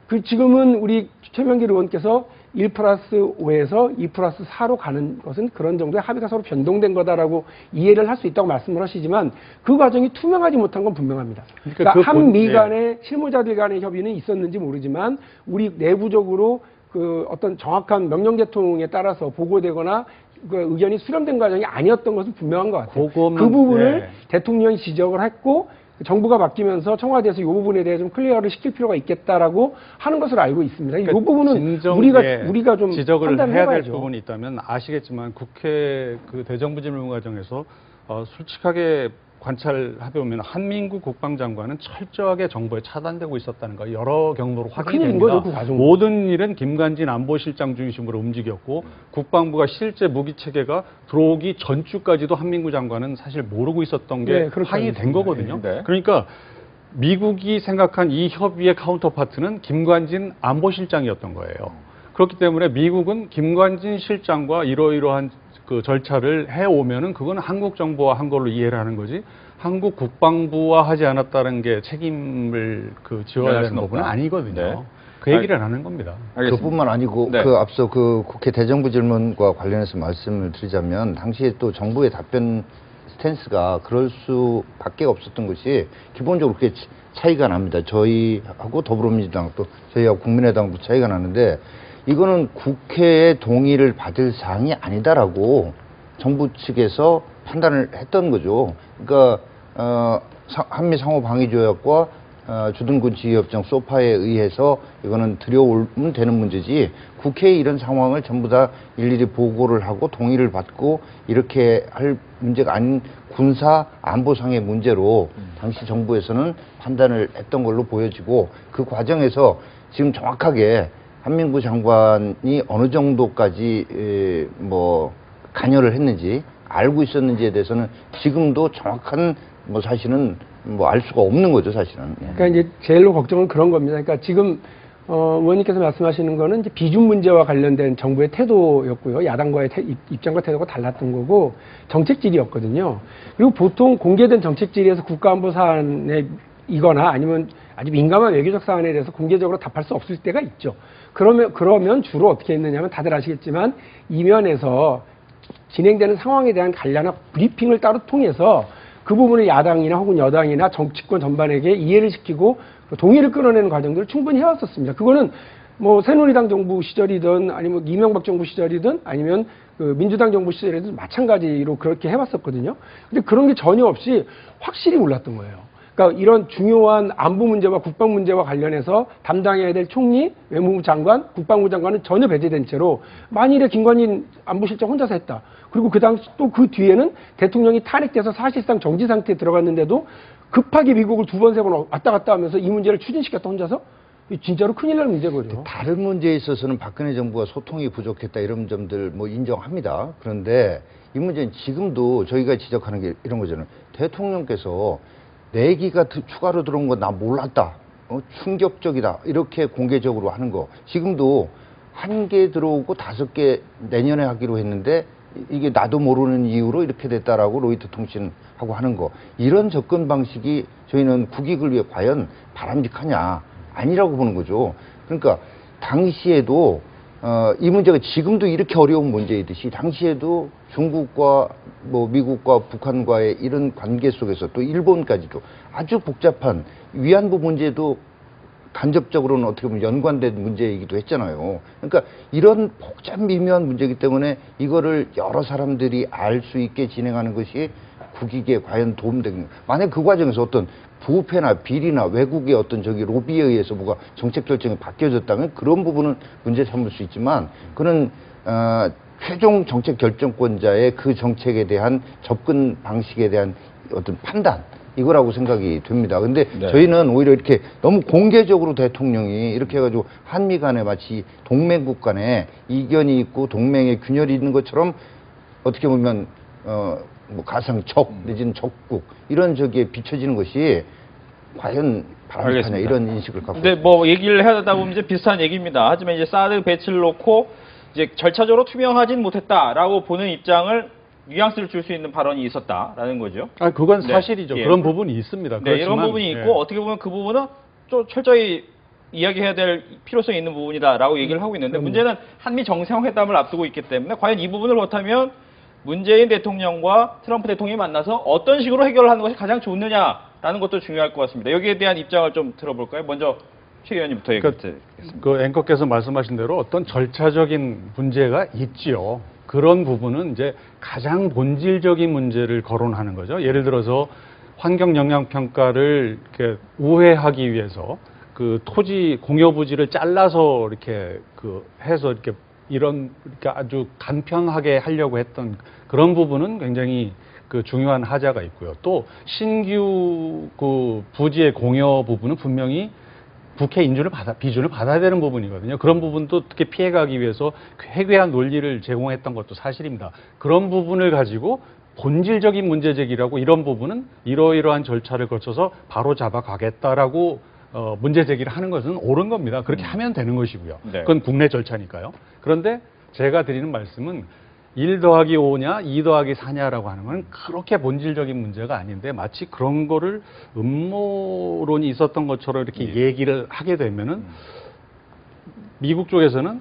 [SPEAKER 2] 그 지금은 우리 최명길 의원께서 1+5에서 2+4로 가는 것은 그런 정도의 합의가 서로 변동된 거다라고 이해를 할 수 있다고 말씀을 하시지만 그 과정이 투명하지 못한 건 분명합니다. 그러니까 한미 간의 실무자들 간의 협의는 있었는지 모르지만 우리 내부적으로 그 어떤 정확한 명령 계통에 따라서 보고되거나 그 의견이 수렴된 과정이 아니었던 것은 분명한 것 같아요. 그 부분을 대통령이 지적을 했고 정부가 바뀌면서 청와대에서 이 부분에 대해 좀 클리어를 시킬 필요가 있겠다라고 하는 것을 알고 있습니다. 이 부분은 우리가 좀
[SPEAKER 4] 지적을
[SPEAKER 2] 판단을
[SPEAKER 4] 해야 될
[SPEAKER 2] 해봐야죠.
[SPEAKER 4] 부분이 있다면 아시겠지만 국회 그 대정부질문 과정에서 솔직하게 관찰해 보면 한민구 국방장관은 철저하게 정보에 차단되고 있었다는 거 여러 경로로 확인이
[SPEAKER 2] 큰일인
[SPEAKER 4] 됩니다.
[SPEAKER 2] 거죠, 그 과정은.
[SPEAKER 4] 모든 일은 김관진 안보실장 중심으로 움직였고 국방부가 실제 무기 체계가 들어오기 전주까지도 한민구 장관은 사실 모르고 있었던 게
[SPEAKER 2] 그렇게
[SPEAKER 4] 확인이 된
[SPEAKER 2] 알겠습니다.
[SPEAKER 4] 거거든요.
[SPEAKER 1] 네.
[SPEAKER 4] 그러니까 미국이 생각한 이 협의의 카운터파트는 김관진 안보실장이었던 거예요. 그렇기 때문에 미국은 김관진 실장과 이러이러한 그 절차를 해오면은 그건 한국 정부와 한 걸로 이해를 하는 거지 한국 국방부와 하지 않았다는 게 책임을 그 지어야 되는 부분은 아니거든요.
[SPEAKER 1] 네.
[SPEAKER 4] 그 얘기를 하는 겁니다.
[SPEAKER 1] 알겠습니다.
[SPEAKER 3] 그뿐만 아니고
[SPEAKER 1] 네.
[SPEAKER 3] 그 앞서 그 국회 대정부 질문과 관련해서 말씀을 드리자면 당시에 또 정부의 답변 스탠스가 그럴 수밖에 없었던 것이 기본적으로 그렇게 차이가 납니다. 저희하고 더불어민주당 또 저희하고 국민의당도 차이가 나는데 이거는 국회의 동의를 받을 사항이 아니다라고 정부 측에서 판단을 했던 거죠. 그러니까 한미 상호 방위 조약과 주둔군 지휘협정 소파에 의해서 이거는 들여오면 되는 문제지 국회에 이런 상황을 전부 다 일일이 보고를 하고 동의를 받고 이렇게 할 문제가 아닌 군사 안보상의 문제로 당시 정부에서는 판단을 했던 걸로 보여지고 그 과정에서 지금 정확하게 한민구 장관이 어느 정도까지 뭐 관여를 했는지 알고 있었는지에 대해서는 지금도 정확한 뭐 사실은 뭐 알 수가 없는 거죠, 사실은.
[SPEAKER 2] 그러니까 이제 제일로 걱정은 그런 겁니다. 그러니까 지금 의원님께서 말씀하시는 거는 이제 비준 문제와 관련된 정부의 태도였고요. 야당과의 입장과 태도가 달랐던 거고 정책 질의였거든요. 그리고 보통 공개된 정책 질의에서 국가안보 사안에 이거나 아니면 아주 민감한 외교적 사안에 대해서 공개적으로 답할 수 없을 때가 있죠. 그러면 주로 어떻게 했느냐면 다들 아시겠지만 이면에서 진행되는 상황에 대한 관련한 브리핑을 따로 통해서 그 부분을 야당이나 혹은 여당이나 정치권 전반에게 이해를 시키고 동의를 끌어내는 과정들을 충분히 해왔었습니다. 그거는 뭐 새누리당 정부 시절이든 아니면 이명박 정부 시절이든 아니면 그 민주당 정부 시절에도 마찬가지로 그렇게 해왔었거든요. 근데 그런 게 전혀 없이 확실히 몰랐던 거예요. 그러니까 이런 중요한 안보 문제와 국방 문제와 관련해서 담당해야 될 총리, 외무부 장관, 국방부 장관은 전혀 배제된 채로 만일에 김관진 안보실장 혼자서 했다. 그리고 그 당시 또 그 뒤에는 대통령이 탄핵돼서 사실상 정지 상태에 들어갔는데도 급하게 미국을 2번, 3번 왔다 갔다 하면서 이 문제를 추진시켰다 혼자서? 진짜로 큰일 날 문제거든요.
[SPEAKER 3] 다른 문제에 있어서는 박근혜 정부와 소통이 부족했다 이런 점들 뭐 인정합니다. 그런데 이 문제는 지금도 저희가 지적하는 게 이런 거잖아요. 대통령께서 내기가 추가로 들어온 거 나 몰랐다. 충격적이다. 이렇게 공개적으로 하는 거. 지금도 1개 들어오고 5개 내년에 하기로 했는데 이게 나도 모르는 이유로 이렇게 됐다라고 로이터 통신하고 하는 거. 이런 접근 방식이 저희는 국익을 위해 과연 바람직하냐. 아니라고 보는 거죠. 그러니까 당시에도 이 문제가 지금도 이렇게 어려운 문제이듯이 당시에도 중국과 뭐 미국과 북한과의 이런 관계 속에서 또 일본까지도 아주 복잡한 위안부 문제도 간접적으로는 어떻게 보면 연관된 문제이기도 했잖아요. 그러니까 이런 복잡 미묘한 문제이기 때문에 이거를 여러 사람들이 알 수 있게 진행하는 것이 국익에 과연 도움되는. 만약 그 과정에서 어떤 부패나 비리나 외국의 어떤 로비에 의해서 뭐가 정책 결정이 바뀌어졌다면 그런 부분은 문제 삼을 수 있지만 그는 최종 정책 결정권자의 그 정책에 대한 접근 방식에 대한 어떤 판단 이거라고 생각이 됩니다. 근데
[SPEAKER 1] 네.
[SPEAKER 3] 저희는 오히려 이렇게 너무 공개적으로 대통령이 이렇게 해가지고 한미 간에 마치 동맹국 간에 이견이 있고 동맹의 균열이 있는 것처럼 어떻게 보면 뭐 가상 적 내지는 적국 이런 저기에 비춰지는 것이 과연 바람직하냐
[SPEAKER 1] 알겠습니다.
[SPEAKER 3] 이런 인식을 갖고
[SPEAKER 1] 근데
[SPEAKER 3] 있습니다.
[SPEAKER 1] 뭐 얘기를 하다 보면 이제 비슷한 얘기입니다. 하지만 이제 사드 배치를 놓고 이제 절차적으로 투명하진 못했다라고 보는 입장을 뉘앙스를 줄 수 있는 발언이 있었다라는 거죠.
[SPEAKER 4] 아, 그건
[SPEAKER 1] 네.
[SPEAKER 4] 사실이죠.
[SPEAKER 1] 예.
[SPEAKER 4] 그런 부분이 있습니다.
[SPEAKER 1] 네, 이런
[SPEAKER 4] 그렇지만,
[SPEAKER 1] 부분이 있고
[SPEAKER 4] 예.
[SPEAKER 1] 어떻게 보면 그 부분은 좀 철저히 이야기해야 될 필요성이 있는 부분이다라고 얘기를 하고 있는데 문제는 한미 정상회담을 앞두고 있기 때문에 과연 이 부분을 못하면 문재인 대통령과 트럼프 대통령이 만나서 어떤 식으로 해결을 하는 것이 가장 좋느냐라는 것도 중요할 것 같습니다. 여기에 대한 입장을 좀 들어볼까요? 먼저 최 의원님부터 얘기하겠습니다.
[SPEAKER 4] 그 앵커께서 말씀하신 대로 어떤 절차적인 문제가 있지요. 그런 부분은 이제 가장 본질적인 문제를 거론하는 거죠. 예를 들어서 환경 영향 평가를 이렇게 우회하기 위해서 그 토지 공여 부지를 잘라서 이렇게 그 해서 이렇게 이런 이렇게 아주 간편하게 하려고 했던 그런 부분은 굉장히 그 중요한 하자가 있고요. 또 신규 그 부지의 공여 부분은 분명히 국회 비준을 받아야 되는 부분이거든요. 그런 부분도 어떻게 피해가기 위해서 해괴한 논리를 제공했던 것도 사실입니다. 그런 부분을 가지고 본질적인 문제 제기라고 이런 부분은 이러이러한 절차를 거쳐서 바로 잡아가겠다라고 문제 제기를 하는 것은 옳은 겁니다. 그렇게 하면 되는 것이고요.
[SPEAKER 1] 네.
[SPEAKER 4] 그건 국내 절차니까요. 그런데 제가 드리는 말씀은 1 더하기 5냐, 2 더하기 4냐라고 하는 건 그렇게 본질적인 문제가 아닌데 마치 그런 거를 음모론이 있었던 것처럼 이렇게 얘기를 하게 되면은 미국 쪽에서는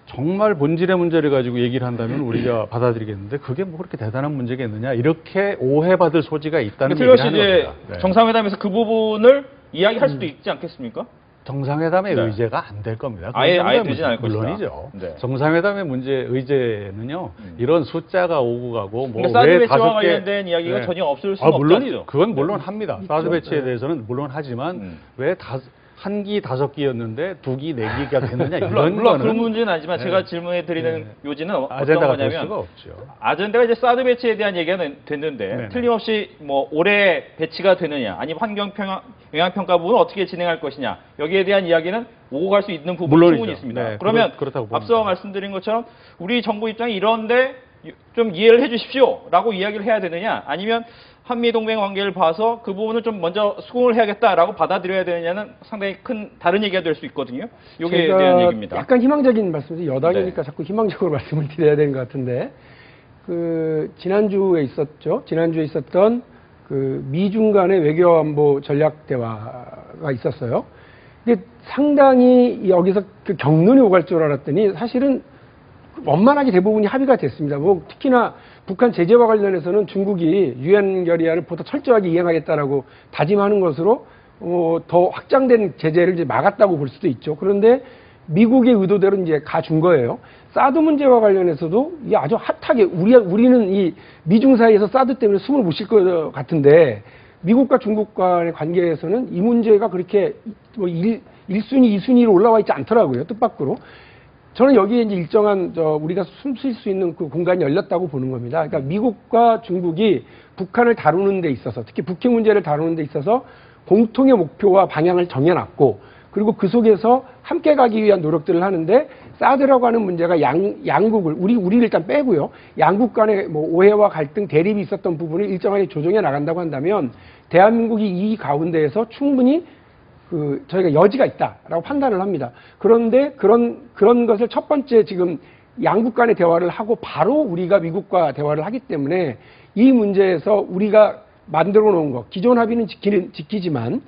[SPEAKER 4] 정말 본질의 문제를 가지고 얘기를 한다면 우리가 받아들이겠는데 그게 뭐 그렇게 대단한 문제겠느냐 이렇게 오해받을 소지가 있다는
[SPEAKER 1] 틀려
[SPEAKER 4] 얘기를
[SPEAKER 1] 씨
[SPEAKER 4] 하는
[SPEAKER 1] 이제
[SPEAKER 4] 겁니다. 네.
[SPEAKER 1] 정상회담에서 그 부분을 이야기할 수도 있지 않겠습니까?
[SPEAKER 4] 정상회담의
[SPEAKER 1] 네.
[SPEAKER 4] 의제가 안 될 겁니다.
[SPEAKER 1] 아예
[SPEAKER 4] 정상회담의
[SPEAKER 1] 되진 않을 것이다.
[SPEAKER 4] 물론이죠.
[SPEAKER 1] 네.
[SPEAKER 4] 정상회담의 의제는요. 이런 숫자가 오고 가고 뭐
[SPEAKER 1] 그러니까 사드
[SPEAKER 4] 왜
[SPEAKER 1] 배치와
[SPEAKER 4] 5개
[SPEAKER 1] 관련된 이야기가
[SPEAKER 4] 네.
[SPEAKER 1] 전혀 없을 수는
[SPEAKER 4] 물론이죠.
[SPEAKER 1] 없죠.
[SPEAKER 4] 그건 물론 합니다. 사드 배치에
[SPEAKER 2] 네.
[SPEAKER 4] 대해서는 물론 하지만 왜 한 기 5기였는데 2기 4기가 됐느냐 이런
[SPEAKER 1] 물론
[SPEAKER 4] 거는
[SPEAKER 1] 그런 문제는 아니지만
[SPEAKER 4] 네.
[SPEAKER 1] 제가 질문해 드리는
[SPEAKER 4] 네.
[SPEAKER 1] 요지는 어떤
[SPEAKER 4] 아젠다가 될
[SPEAKER 1] 거냐면
[SPEAKER 4] 수가 없죠.
[SPEAKER 1] 아젠다가 이제 사드 배치에 대한 얘기가 됐는데
[SPEAKER 4] 네네.
[SPEAKER 1] 틀림없이 뭐 올해 배치가 되느냐 아니면 환경 영향 평가 부분을 어떻게 진행할 것이냐 여기에 대한 이야기는 오고 갈 수 있는 부분이
[SPEAKER 4] 물론이죠.
[SPEAKER 1] 충분히 있습니다.
[SPEAKER 4] 네,
[SPEAKER 1] 그러면
[SPEAKER 4] 그렇다고 봅니다.
[SPEAKER 1] 앞서 말씀드린 것처럼 우리 정부 입장이 이런데 좀 이해를 해주십시오라고 이야기를 해야 되느냐 아니면 한미 동맹 관계를 봐서 그 부분을 좀 먼저 수긍을 해야겠다라고 받아들여야 되느냐는 상당히 큰 다른 얘기가 될 수 있거든요. 여기에
[SPEAKER 2] 제가
[SPEAKER 1] 대한 얘기입니다.
[SPEAKER 2] 약간 희망적인 말씀이죠. 여당이니까
[SPEAKER 1] 네.
[SPEAKER 2] 자꾸 희망적으로 말씀을 드려야 되는 것 같은데 지난주에 있었던 그 미중 간의 외교 안보 전략 대화가 있었어요. 근데 상당히 여기서 그 격론이 오갈 줄 알았더니 사실은 원만하게 대부분이 합의가 됐습니다. 뭐 특히나 북한 제재와 관련해서는 중국이 유엔 결의안을 보다 철저하게 이행하겠다라고 다짐하는 것으로 더 확장된 제재를 이제 막았다고 볼 수도 있죠. 그런데 미국의 의도대로 이제 가준 거예요. 사드 문제와 관련해서도 이게 아주 핫하게 우리는 이 미중 사이에서 사드 때문에 숨을 못 쉴 것 같은데 미국과 중국 간의 관계에서는 이 문제가 그렇게 뭐 1순위, 2순위로 올라와 있지 않더라고요. 뜻밖으로. 저는 여기에 이제 일정한 우리가 숨 쉴 수 있는 그 공간이 열렸다고 보는 겁니다. 그러니까 미국과 중국이 북한을 다루는 데 있어서 특히 북핵 문제를 다루는 데 있어서 공통의 목표와 방향을 정해놨고 그리고 그 속에서 함께 가기 위한 노력들을 하는데 사드라고 하는 문제가 양국을 우리를 일단 빼고요. 양국 간의 뭐 오해와 갈등, 대립이 있었던 부분을 일정하게 조정해 나간다고 한다면 대한민국이 이 가운데에서 충분히 저희가 여지가 있다라고 판단을 합니다. 그런데 그런 것을 첫 번째 지금 양국 간의 대화를 하고 바로 우리가 미국과 대화를 하기 때문에 이 문제에서 우리가 만들어 놓은 거 기존 합의는 지키지만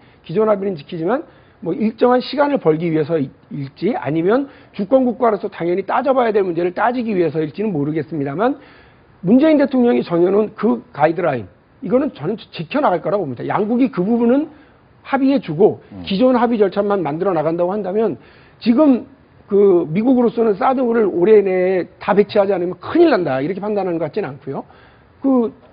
[SPEAKER 2] 뭐 일정한 시간을 벌기 위해서일지 아니면 주권 국가로서 당연히 따져봐야 될 문제를 따지기 위해서일지는 모르겠습니다만 문재인 대통령이 정해놓은 그 가이드라인 이거는 저는 지켜나갈 거라고 봅니다. 양국이 그 부분은 합의해주고 기존 합의 절차만 만들어 나간다고 한다면 지금 그 미국으로서는 사드를 올해 내에 다 배치하지 않으면 큰일 난다 이렇게 판단하는 것 같지는 않고요.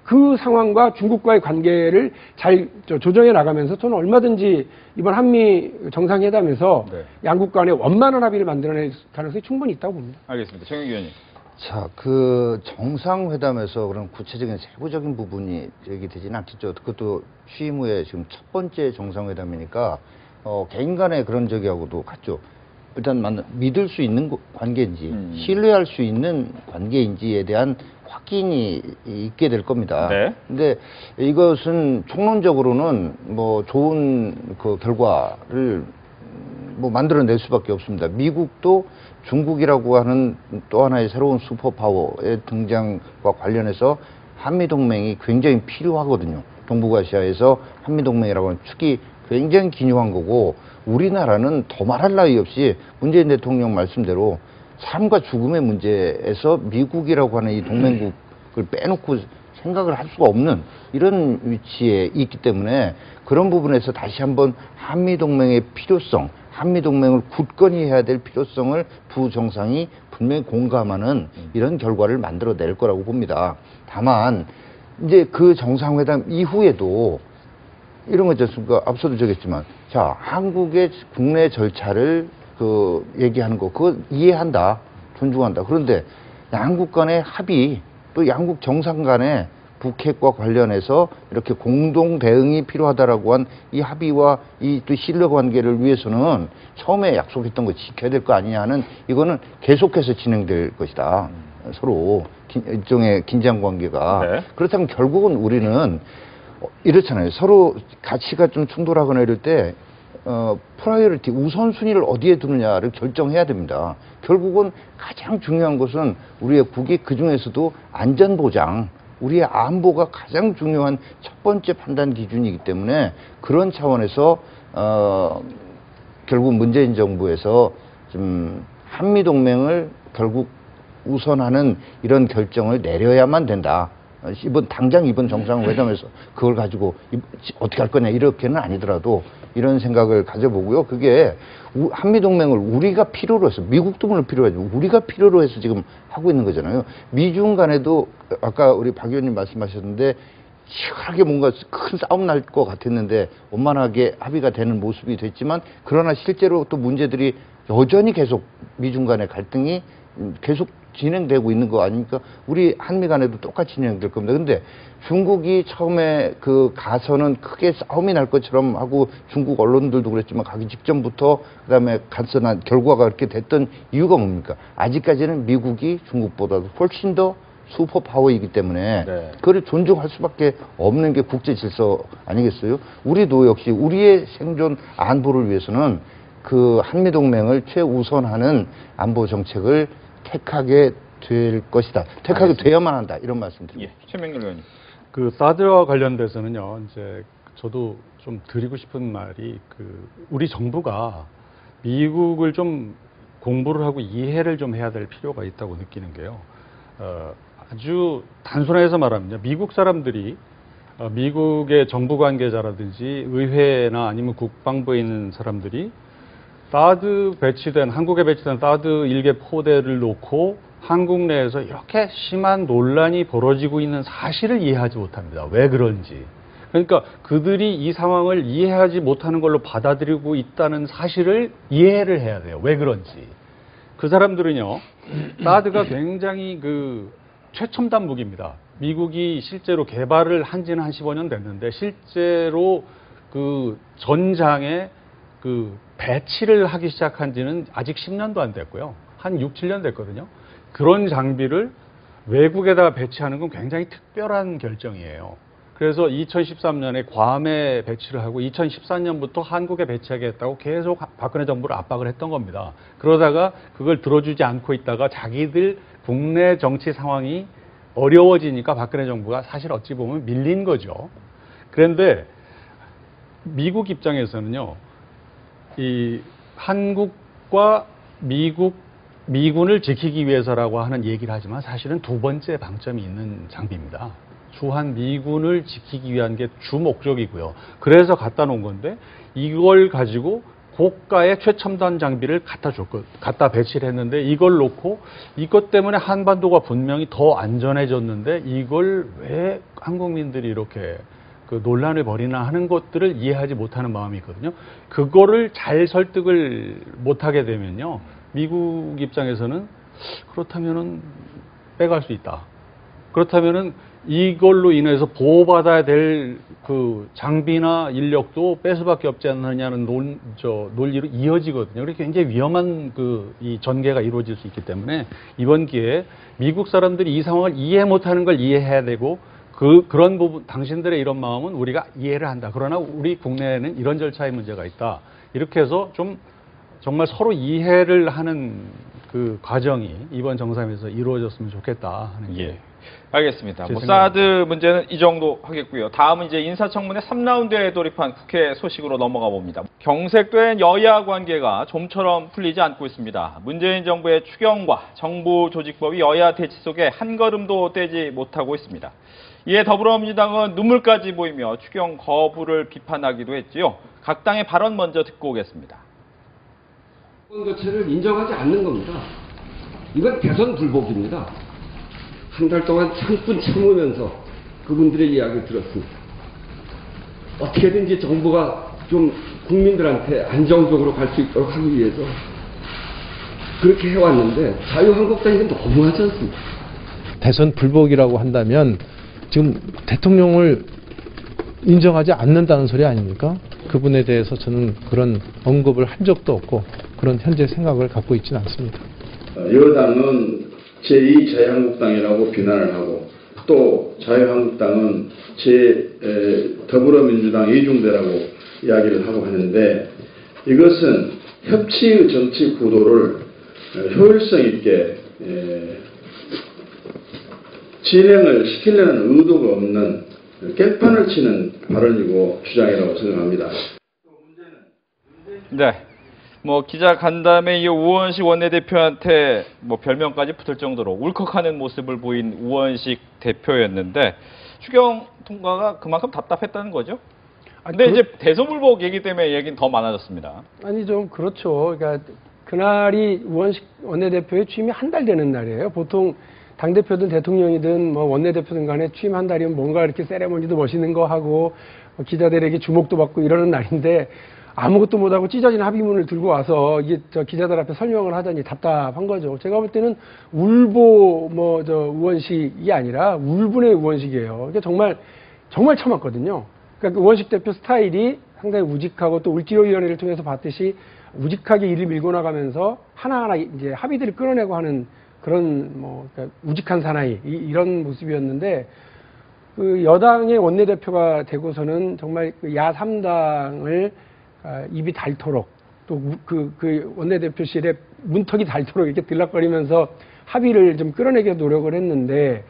[SPEAKER 2] 그 상황과 중국과의 관계를 잘 조정해 나가면서 저는 얼마든지 이번 한미 정상회담에서
[SPEAKER 1] 네.
[SPEAKER 2] 양국 간의 원만한 합의를 만들어낼 가능성이 충분히 있다고 봅니다.
[SPEAKER 1] 알겠습니다. 정영 위원님.
[SPEAKER 3] 자, 그 정상회담에서 그런 구체적인 세부적인 부분이 얘기되지는 않겠죠. 그것도 취임 후에 지금 첫 번째 정상회담이니까 개인 간의 그런 적이하고도 같죠. 일단 믿을 수 있는 관계인지 신뢰할 수 있는 관계인지에 대한 확인이 있게 될 겁니다.
[SPEAKER 1] 네.
[SPEAKER 3] 근데 이것은 총론적으로는 뭐 좋은 그 결과를 뭐 만들어낼 수밖에 없습니다. 미국도 중국이라고 하는 또 하나의 새로운 슈퍼파워의 등장과 관련해서 한미동맹이 굉장히 필요하거든요. 동북아시아에서 한미동맹이라고 하는 축이 굉장히 기묘한 거고, 우리나라는 더 말할 나위 없이 문재인 대통령 말씀대로 삶과 죽음의 문제에서 미국이라고 하는 이 동맹국을 빼놓고 생각을 할 수가 없는 이런 위치에 있기 때문에, 그런 부분에서 다시 한번 한미동맹의 필요성, 한미동맹을 굳건히 해야 될 필요성을 두 정상이 분명히 공감하는 이런 결과를 만들어낼 거라고 봅니다. 다만 이제 그 정상회담 이후에도 이런 거 있지 않습니까? 앞서도 적었지만, 자, 한국의 국내 절차를 얘기하는 거, 그거 이해한다, 존중한다. 그런데 양국 간의 합의, 또 양국 정상 간의 북핵과 관련해서 이렇게 공동 대응이 필요하다라고 한 이 합의와 이 또 신뢰 관계를 위해서는 처음에 약속했던 거 지켜야 될 거 아니냐 하는, 이거는 계속해서 진행될 것이다. 서로 일종의 긴장 관계가.
[SPEAKER 1] 네.
[SPEAKER 3] 그렇다면 결국은 우리는 이렇잖아요. 서로 가치가 좀 충돌하거나 이럴 때 프라이어리티, 우선순위를 어디에 두느냐를 결정해야 됩니다. 결국은 가장 중요한 것은 우리의 국익, 그중에서도 안전보장, 우리의 안보가 가장 중요한 첫 번째 판단 기준이기 때문에, 그런 차원에서 결국 문재인 정부에서 좀 한미동맹을 결국 우선하는 이런 결정을 내려야만 된다. 당장 이번 정상회담에서 그걸 가지고 어떻게 할 거냐 이렇게는 아니더라도 이런 생각을 가져보고요. 그게 한미동맹을 우리가 필요로 해서, 미국도 물론 필요하지만 우리가 필요로 해서 지금 하고 있는 거잖아요. 미중 간에도 아까 우리 박 의원님 말씀하셨는데 치열하게 뭔가 큰 싸움 날 것 같았는데 원만하게 합의가 되는 모습이 됐지만, 그러나 실제로 또 문제들이 여전히 계속 미중 간의 갈등이 계속 진행되고 있는 거 아닙니까? 우리 한미 간에도 똑같이 진행될 겁니다. 근데 중국이 처음에 가서는 크게 싸움이 날 것처럼 하고, 중국 언론들도 그랬지만 가기 직전부터 그다음에 가서 난 결과가 그렇게 됐던 이유가 뭡니까? 아직까지는 미국이 중국보다도 훨씬 더 슈퍼파워이기 때문에
[SPEAKER 1] 네.
[SPEAKER 3] 그걸 존중할 수밖에 없는 게 국제 질서 아니겠어요? 우리도 역시 우리의 생존 안보를 위해서는 그 한미동맹을 최우선하는 안보 정책을 택하게 될 것이다. 택하게
[SPEAKER 1] 알겠습니다.
[SPEAKER 3] 돼야만 한다. 이런 말씀드립니다.
[SPEAKER 1] 예, 최명길 의원님.
[SPEAKER 4] 그 사드와 관련돼서는요, 이제 저도 좀 드리고 싶은 말이, 우리 정부가 미국을 좀 공부를 하고 이해를 좀 해야 될 필요가 있다고 느끼는 게요. 아주 단순해서 말하면 미국 사람들이 미국의 정부 관계자라든지 의회나 아니면 국방부에 있는 사람들이 한국에 배치된 사드 1개 포대를 놓고 한국 내에서 이렇게 심한 논란이 벌어지고 있는 사실을 이해하지 못합니다. 왜 그런지. 그러니까 그들이 이 상황을 이해하지 못하는 걸로 받아들이고 있다는 사실을 이해를 해야 돼요. 왜 그런지. 그 사람들은요, 사드가 굉장히 최첨단 무기입니다. 미국이 실제로 개발을 한 지는 한 15년 됐는데, 실제로 전장에 배치를 하기 시작한 지는 아직 10년도 안 됐고요. 한 6, 7년 됐거든요. 그런 장비를 외국에다가 배치하는 건 굉장히 특별한 결정이에요. 그래서 2013년에 괌에 배치를 하고 2014년부터 한국에 배치하겠다고 계속 박근혜 정부를 압박을 했던 겁니다. 그러다가 그걸 들어주지 않고 있다가 자기들 국내 정치 상황이 어려워지니까 박근혜 정부가 사실 어찌 보면 밀린 거죠. 그런데 미국 입장에서는요, 이 한국과 미군을 지키기 위해서라고 하는 얘기를 하지만 사실은 두 번째 방점이 있는 장비입니다. 주한 미군을 지키기 위한 게 주 목적이고요. 그래서 갖다 놓은 건데, 이걸 가지고 고가의 최첨단 장비를 갖다 배치를 했는데, 이걸 놓고 이것 때문에 한반도가 분명히 더 안전해졌는데 이걸 왜 한국민들이 이렇게 논란을 벌이나 하는 것들을 이해하지 못하는 마음이 있거든요. 그거를 잘 설득을 못하게 되면요, 미국 입장에서는 그렇다면은 빼갈 수 있다. 그렇다면은 이걸로 인해서 보호받아야 될 그 장비나 인력도 뺄 수밖에 없지 않느냐는 논리로 이어지거든요. 그렇게 굉장히 위험한 이 전개가 이루어질 수 있기 때문에 이번 기회에 미국 사람들이 이 상황을 이해 못하는 걸 이해해야 되고 그런 부분, 당신들의 이런 마음은 우리가 이해를 한다. 그러나 우리 국내에는 이런 절차의 문제가 있다. 이렇게 해서 좀 정말 서로 이해를 하는 그 과정이 이번 정상회의에서 이루어졌으면 좋겠다 하는 게.
[SPEAKER 1] 예. 알겠습니다.
[SPEAKER 4] 제
[SPEAKER 1] 사드 문제는 이 정도 하겠고요. 다음은 이제 인사청문회 3라운드에 돌입한 국회 소식으로 넘어가 봅니다. 경색된 여야 관계가 좀처럼 풀리지 않고 있습니다. 문재인 정부의 추경과 정부 조직법이 여야 대치 속에 한 걸음도 떼지 못하고 있습니다. 이에 더불어민주당은 눈물까지 보이며 추경 거부를 비판하기도 했지요. 각 당의 발언 먼저 듣고 오겠습니다.
[SPEAKER 5] 정권 교체를 인정하지 않는 겁니다. 이건 대선 불복입니다. 한 달 동안 참고 참으면서 그분들의 이야기를 들었습니다. 어떻게든지 정부가 좀 국민들한테 안정적으로 갈 수 있도록 하기 위해서 그렇게 해왔는데 자유한국당이 너무하지 않습니까?
[SPEAKER 6] 대선 불복이라고 한다면 지금 대통령을 인정하지 않는다는 소리 아닙니까? 그분에 대해서 저는 그런 언급을 한 적도 없고 그런 현재 생각을 갖고 있지는 않습니다.
[SPEAKER 7] 여당은 제2자유한국당이라고 비난을 하고 또 자유한국당은 더불어민주당 이중대라고 이야기를 하고 하는데 이것은 협치의 정치 구도를 효율성 있게 진행을 시키려는 의도가 없는 깽판을 치는 발언이고 주장이라고 생각합니다.
[SPEAKER 1] 네. 기자 간담회 이후 우원식 원내대표한테 별명까지 붙을 정도로 울컥하는 모습을 보인 우원식 대표였는데 추경 통과가 그만큼 답답했다는 거죠? 근데 이제 대선 불복 얘기 때문에 얘기는 더 많아졌습니다.
[SPEAKER 2] 아니 좀 그렇죠. 그러니까 그날이 우원식 원내대표의 취임이 한 달 되는 날이에요. 보통 당대표든 대통령이든 원내대표든 간에 취임 한 달이면 뭔가 이렇게 세레모니도 멋있는 거 하고 기자들에게 주목도 받고 이러는 날인데 아무것도 못하고 찢어진 합의문을 들고 와서 이게 기자들 앞에 설명을 하자니 답답한 거죠. 제가 볼 때는 울보 우원식이 아니라 울분의 우원식이에요. 이게 정말 참았거든요. 그러니까 우원식 대표 스타일이 상당히 우직하고 또 울지로위원회를 통해서 봤듯이 우직하게 일을 밀고 나가면서 하나하나 이제 합의들을 끌어내고 하는 그런 그러니까 우직한 사나이 이런 모습이었는데 그 여당의 원내대표가 되고서는 정말 그 야3당을 입이 닳도록 또 그 원내대표실에 문턱이 닳도록 이렇게 들락거리면서 합의를 좀 끌어내기 노력을 했는데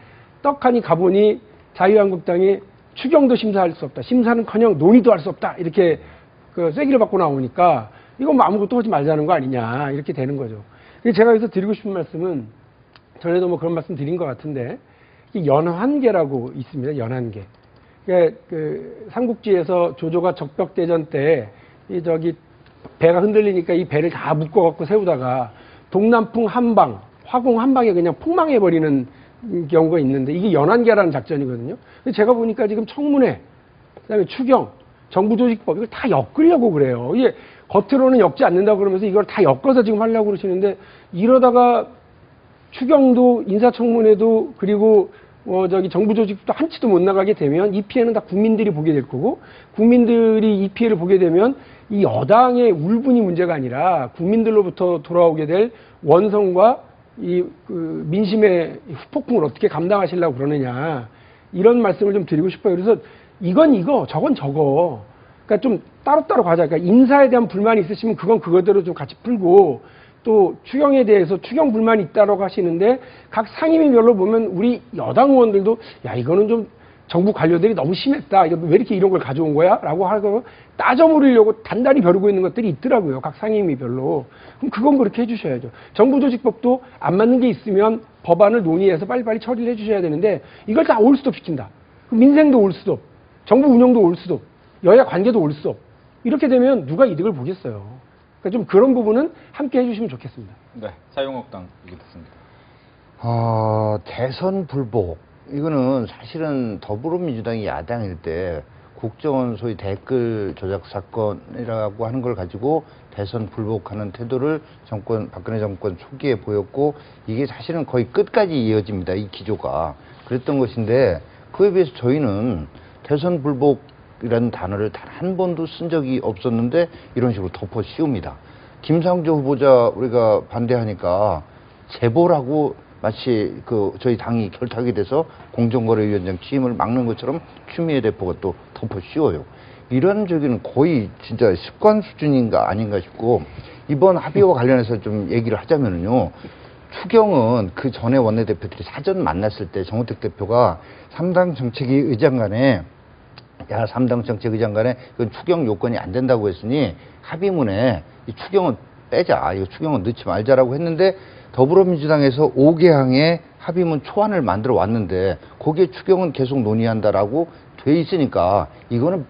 [SPEAKER 2] 떡하니 가보니 자유한국당이 추경도 심사할 수 없다. 심사는커녕 논의도 할 수 없다. 이렇게 그 쐐기를 받고 나오니까 이건 아무것도 하지 말자는 거 아니냐 이렇게 되는 거죠. 제가 여기서 드리고 싶은 말씀은 전에도 그런 말씀 드린 것 같은데 연환계라고 있습니다. 연환계. 그러니까 그 삼국지에서 조조가 적벽대전 때 배가 흔들리니까 이 배를 다 묶어갖고 세우다가 동남풍 한방, 화공 한방에 그냥 폭망해버리는 경우가 있는데 이게 연환계라는 작전이거든요. 제가 보니까 지금 청문회, 그다음에 추경, 정부조직법 이걸 다 엮으려고 그래요. 이게 겉으로는 엮지 않는다고 그러면서 이걸 다 엮어서 지금 하려고 그러시는데 이러다가 추경도 인사청문회도 그리고 정부조직도 한치도 못 나가게 되면 이 피해는 다 국민들이 보게 될 거고 국민들이 이 피해를 보게 되면 이 여당의 울분이 문제가 아니라 국민들로부터 돌아오게 될 원성과 그 민심의 후폭풍을 어떻게 감당하시려고 그러느냐 이런 말씀을 좀 드리고 싶어요. 그래서 이건 이거 저건 저거 그러니까 좀 따로따로 가자. 그러니까 인사에 대한 불만이 있으시면 그건 그거대로 좀 같이 풀고 또 추경에 대해서 추경 불만이 있다고 하시는데 각 상임위별로 보면 우리 여당 의원들도 야 이거는 좀 정부 관료들이 너무 심했다. 이거 왜 이렇게 이런 걸 가져온 거야? 라고 하고 따져 물으려고 단단히 벼르고 있는 것들이 있더라고요. 각 상임위별로. 그럼 그건 그렇게 해주셔야죠. 정부조직법도 안 맞는 게 있으면 법안을 논의해서 빨리빨리 처리를 해주셔야 되는데 이걸 다 올스톱 시킨다. 그럼 민생도 올스톱, 정부 운영도 올스톱, 여야 관계도 올스톱. 이렇게 되면 누가 이득을 보겠어요. 그러니까 좀 그런 부분은 함께 해주시면 좋겠습니다.
[SPEAKER 1] 네, 자유한국당 얘기 듣습니다.
[SPEAKER 3] 대선 불복. 이거는 사실은 더불어민주당이 야당일 때 국정원 소위 댓글 조작 사건이라고 하는 걸 가지고 대선 불복하는 태도를 박근혜 정권 초기에 보였고 이게 사실은 거의 끝까지 이어집니다. 이 기조가. 그랬던 것인데 그에 비해서 저희는 대선 불복이라는 단어를 단 한 번도 쓴 적이 없었는데 이런 식으로 덮어 씌웁니다. 김상조 후보자 우리가 반대하니까 제보라고 마치 저희 당이 결탁이 돼서 공정거래위원장 취임을 막는 것처럼 추미애 대표가 또 덮어 씌워요. 이런 저기는 거의 진짜 습관 수준인가 아닌가 싶고, 이번 합의와 관련해서 좀 얘기를 하자면은요. 추경은 그 전에 원내대표들이 사전 만났을 때 정우택 대표가 3당 정책위의장 간에 그 추경 요건이 안 된다고 했으니 합의문에 이 추경은 빼자, 이거 추경은 넣지 말자라고 했는데, 더불어민주당에서 5개항의 합의문 초안을 만들어 왔는데 거기에 추경은 계속 논의한다라고 돼 있으니까 이거는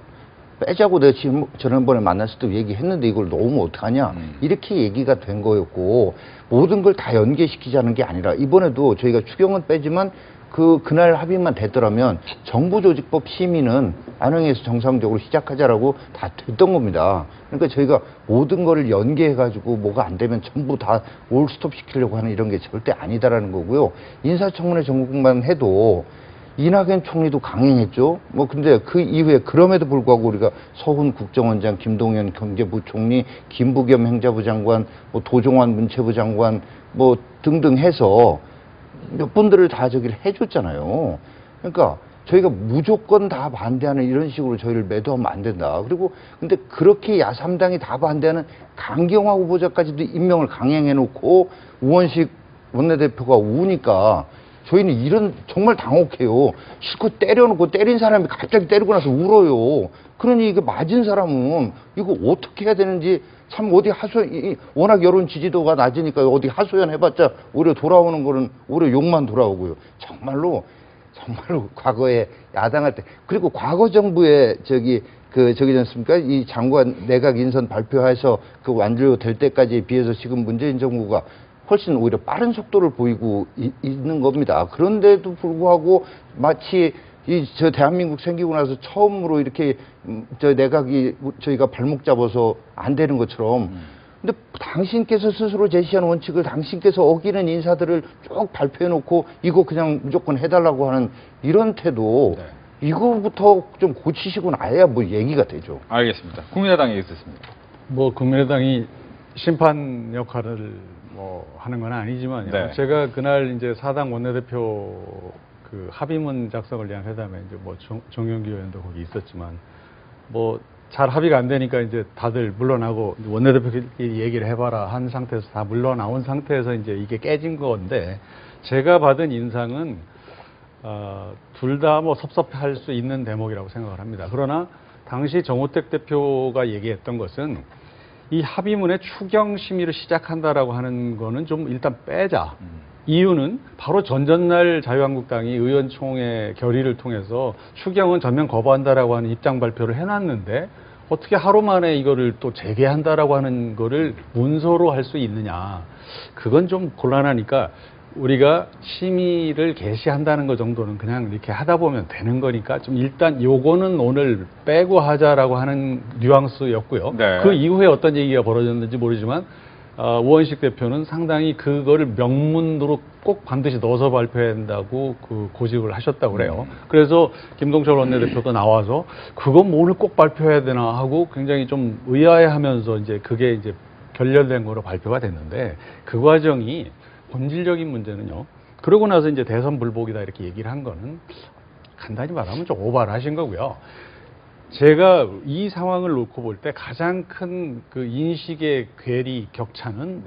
[SPEAKER 3] 빼자고 내가 지금 지난번에 만났을 때 얘기했는데 이걸 놓으면 어떡하냐, 이렇게 얘기가 된 거였고, 모든 걸 다 연계시키자는 게 아니라 이번에도 저희가 추경은 빼지만 그날 합의만 됐더라면 정부조직법 심의는 안흥에서 정상적으로 시작하자라고 다 됐던 겁니다. 그러니까 저희가 모든 거를 연계해가지고 뭐가 안 되면 전부 다 올스톱 시키려고 하는 이런 게 절대 아니다라는 거고요. 인사청문회 전국만 해도 이낙연 총리도 강행했죠. 근데 그 이후에 그럼에도 불구하고 우리가 서훈 국정원장, 김동연 경제부총리, 김부겸 행자부 장관, 도종환 문체부 장관 등등 해서 몇 분들을 다 저기를 해줬잖아요. 그러니까 저희가 무조건 다 반대하는 이런 식으로 저희를 매도하면 안 된다. 그리고 근데 그렇게 야3당이 다 반대하는 강경화 후보자까지도 임명을 강행해놓고 우원식 원내대표가 우니까 저희는 이런 정말 당혹해요. 실컷 때려놓고 때린 사람이 갑자기 때리고 나서 울어요. 그러니 이거 맞은 사람은 이거 어떻게 해야 되는지 참 어디 워낙 여론 지지도가 낮으니까 어디 하소연 해봤자 오히려 돌아오는 거는 오히려 욕만 돌아오고요. 정말로 과거에 야당할 때, 그리고 과거 정부의 저기 않습니까? 이 장관 내각 인선 발표해서 완료될 때까지에 비해서 지금 문재인 정부가 훨씬 오히려 빠른 속도를 보이고 있는 겁니다. 그런데도 불구하고 마치 저 대한민국 생기고 나서 처음으로 이렇게 저 내각이 저희가 발목 잡아서 안 되는 것처럼, 근데 당신께서 스스로 제시한 원칙을 당신께서 어기는 인사들을 쭉 발표해놓고 이거 그냥 무조건 해달라고 하는 이런 태도, 이거부터 좀 고치시고 나야 얘기가 되죠.
[SPEAKER 1] 알겠습니다. 국민의당 얘기 듣습니다.
[SPEAKER 4] 국민의당이 심판 역할을 하는 건 아니지만요.
[SPEAKER 1] 네.
[SPEAKER 4] 제가 그날 이제 사당 원내대표 합의문 작성을 위한 회담에 이제 정용기 의원도 거기 있었지만 잘 합의가 안 되니까 이제 다들 물러나고 원내대표끼리 얘기를 해봐라 한 상태에서 다 물러나온 상태에서 이제 이게 깨진 건데, 제가 받은 인상은 둘 다 섭섭할 수 있는 대목이라고 생각을 합니다. 그러나 당시 정우택 대표가 얘기했던 것은 이 합의문의 추경 심의를 시작한다라고 하는 거는 좀 일단 빼자. 이유는 바로 전전날 자유한국당이 의원총회 결의를 통해서 추경은 전면 거부한다라고 하는 입장 발표를 해놨는데 어떻게 하루 만에 이거를 또 재개한다라고 하는 거를 문서로 할 수 있느냐. 그건 좀 곤란하니까 우리가 심의를 개시한다는 것 정도는 그냥 이렇게 하다 보면 되는 거니까 좀 일단 요거는 오늘 빼고 하자라고 하는 뉘앙스였고요.
[SPEAKER 1] 네.
[SPEAKER 4] 그 이후에 어떤 얘기가 벌어졌는지 모르지만 우원식 대표는 상당히 그거를 명문으로 꼭 반드시 넣어서 발표해야 한다고 고집을 하셨다고 그래요. 그래서 김동철 원내대표도 나와서 그건 오늘 꼭 발표해야 되나 하고 굉장히 좀 의아해하면서 이제 그게 이제 결렬된 거로 발표가 됐는데, 그 과정이 본질적인 문제는요. 그러고 나서 이제 대선 불복이다 이렇게 얘기를 한 거는 간단히 말하면 좀 오바를 하신 거고요. 제가 이 상황을 놓고 볼 때 가장 큰 인식의 괴리 격차는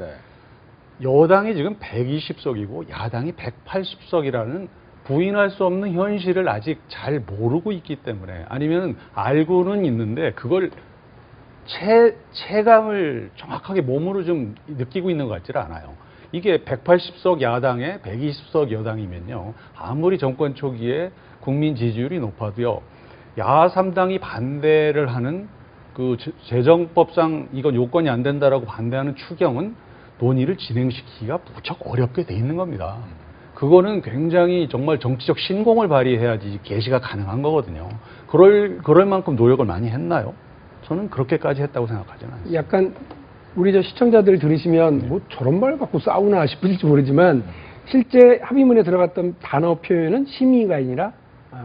[SPEAKER 4] 여당이 지금 120석이고 야당이 180석이라는 부인할 수 없는 현실을 아직 잘 모르고 있기 때문에, 아니면 알고는 있는데 그걸 체감을 정확하게 몸으로 좀 느끼고 있는 것 같지는 않아요. 이게 180석 야당에 120석 여당이면요. 아무리 정권 초기에 국민 지지율이 높아도요. 야3당이 반대를 하는 재정법상 이건 요건이 안 된다라고 반대하는 추경은 논의를 진행시키기가 무척 어렵게 돼 있는 겁니다. 그거는 굉장히 정말 정치적 신공을 발휘해야지 개시가 가능한 거거든요. 그럴 만큼 노력을 많이 했나요? 저는 그렇게까지 했다고 생각하지는 않습니다.
[SPEAKER 2] 약간 우리 시청자들 들으시면 저런 말 갖고 싸우나 싶을지 모르지만 실제 합의문에 들어갔던 단어 표현은 심의가 아니라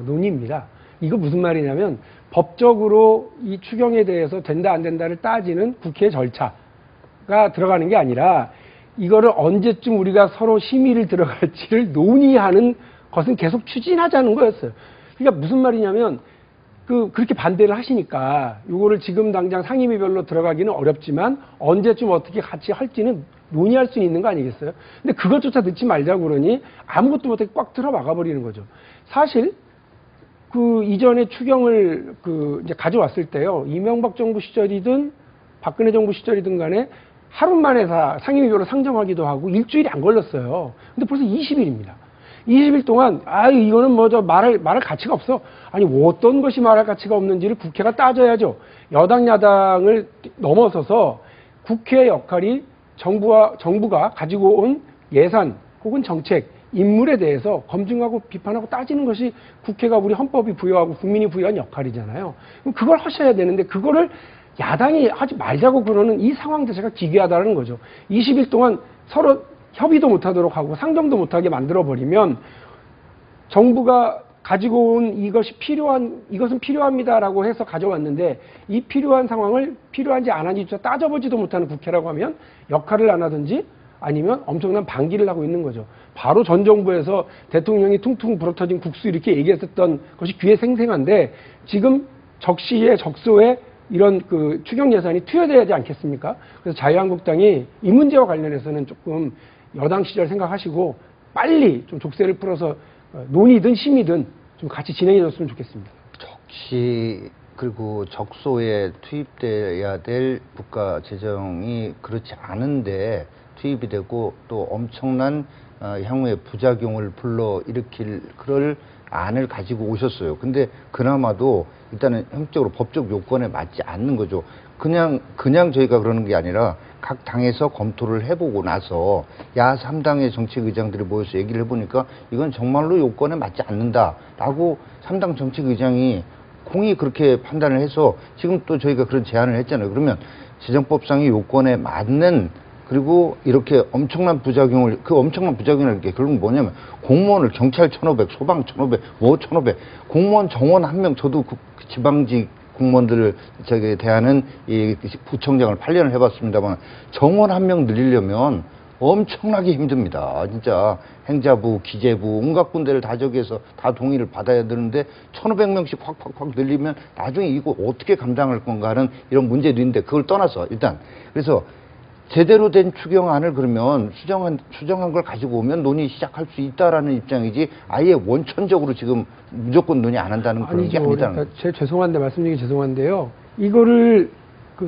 [SPEAKER 2] 논의입니다. 이거 무슨 말이냐면 법적으로 이 추경에 대해서 된다 안 된다를 따지는 국회 절차가 들어가는 게 아니라 이거를 언제쯤 우리가 서로 심의를 들어갈지를 논의하는 것은 계속 추진하자는 거였어요. 그러니까 무슨 말이냐면 그렇게 반대를 하시니까 이거를 지금 당장 상임위별로 들어가기는 어렵지만 언제쯤 어떻게 같이 할지는 논의할 수 있는 거 아니겠어요? 근데 그것조차 듣지 말자고 그러니 아무것도 못하게 꽉 들어 막아버리는 거죠. 사실 이전에 추경을 이제 가져왔을 때요. 이명박 정부 시절이든 박근혜 정부 시절이든 간에 하루 만에 다 상임위별로 상정하기도 하고 일주일이 안 걸렸어요. 근데 벌써 20일입니다. 20일 동안 이거는 말할 가치가 없어. 아니 어떤 것이 말할 가치가 없는지를 국회가 따져야죠. 여당 야당을 넘어서서 국회의 역할이 정부가 가지고 온 예산 혹은 정책, 인물에 대해서 검증하고 비판하고 따지는 것이 국회가 우리 헌법이 부여하고 국민이 부여한 역할이잖아요. 그럼 그걸 하셔야 되는데 그거를 야당이 하지 말자고 그러는 이 상황 자체가 기괴하다는 거죠. 20일 동안 서로 협의도 못하도록 하고 상정도 못하게 만들어버리면 정부가 가지고 온 이것은 필요합니다라고 해서 가져왔는데 이 필요한 상황을 필요한지 안 한지조차 따져보지도 못하는 국회라고 하면 역할을 안 하든지 아니면 엄청난 방기를 하고 있는 거죠. 바로 전 정부에서 대통령이 퉁퉁 불어터진 국수 이렇게 얘기했었던 것이 귀에 생생한데 지금 적시에 적소에 이런 추경 예산이 투여돼야 하지 않겠습니까? 그래서 자유한국당이 이 문제와 관련해서는 조금 여당 시절 생각하시고 빨리 좀 족쇄를 풀어서 논의든 심의든 좀 같이 진행해 줬으면 좋겠습니다.
[SPEAKER 3] 적시 그리고 적소에 투입돼야 될 국가 재정이 그렇지 않은데 투입이 되고 또 엄청난 향후에 부작용을 불러일으킬 그럴 안을 가지고 오셨어요. 근데 그나마도 일단은 형식적으로 법적 요건에 맞지 않는 거죠. 그냥 저희가 그러는 게 아니라 각 당에서 검토를 해보고 나서 야 3당의 정책의장들이 모여서 얘기를 해보니까 이건 정말로 요건에 맞지 않는다라고 3당 정책의장이 공히 그렇게 판단을 해서 지금 또 저희가 그런 제안을 했잖아요. 그러면 재정법상의 요건에 맞는 그리고 이렇게 엄청난 부작용을 엄청난 부작용을 게 결국 뭐냐면 공무원을 경찰 1,500, 소방 1,500, 1,500 공무원 정원 한 명 저도 지방직 공무원들을 대하는 이 부청장을 8년을 해봤습니다만 정원 한 명 늘리려면 엄청나게 힘듭니다. 진짜 행자부, 기재부, 온갖 군데를 다 저기해서 다 동의를 받아야 되는데 1,500명씩 확 늘리면 나중에 이거 어떻게 감당할 건가 하는 이런 문제도 있는데 그걸 떠나서 일단 그래서 제대로 된 추경안을 그러면 수정한 걸 가지고 오면 논의 시작할 수 있다라는 입장이지 아예 원천적으로 지금 무조건 논의 안 한다는 그런 게 아니다는 거죠.
[SPEAKER 2] 죄송한데 말씀드리기 죄송한데요. 이거를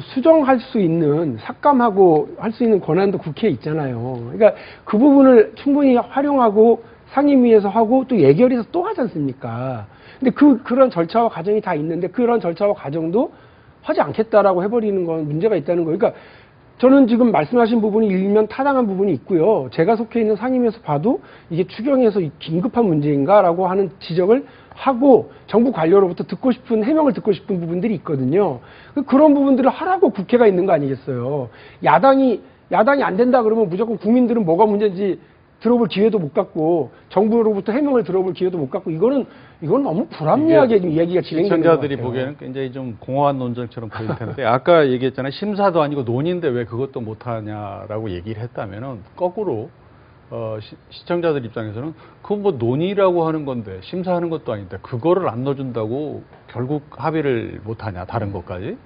[SPEAKER 2] 수정할 수 있는 삭감하고 할 수 있는 권한도 국회에 있잖아요. 그러니까 그 부분을 충분히 활용하고 상임위에서 하고 또 예결위에서 또 하지 않습니까? 근데 그런 절차와 과정이 다 있는데 그런 절차와 과정도 하지 않겠다라고 해버리는 건 문제가 있다는 거예요. 그러니까 저는 지금 말씀하신 부분이 일면 타당한 부분이 있고요. 제가 속해 있는 상임위에서 봐도 이게 추경에서 긴급한 문제인가라고 하는 지적을 하고 정부 관료로부터 해명을 듣고 싶은 부분들이 있거든요. 그런 부분들을 하라고 국회가 있는 거 아니겠어요. 야당이 안 된다 그러면 무조건 국민들은 뭐가 문제인지 들어볼 기회도 못 갖고 정부로부터 해명을 들어볼 기회도 못 갖고 이건 너무 불합리하게 이야기가 진행되는 것 같아요.
[SPEAKER 4] 시청자들이 보기에는 굉장히 좀 공허한 논쟁처럼 보일 텐데 아까 얘기했잖아요. 심사도 아니고 논의인데 왜 그것도 못하냐라고 얘기를 했다면은 거꾸로 시청자들 입장에서는 그건 뭐 논의라고 하는 건데 심사하는 것도 아닌데 그거를 안 넣어준다고 결국 합의를 못하냐 다른 것까지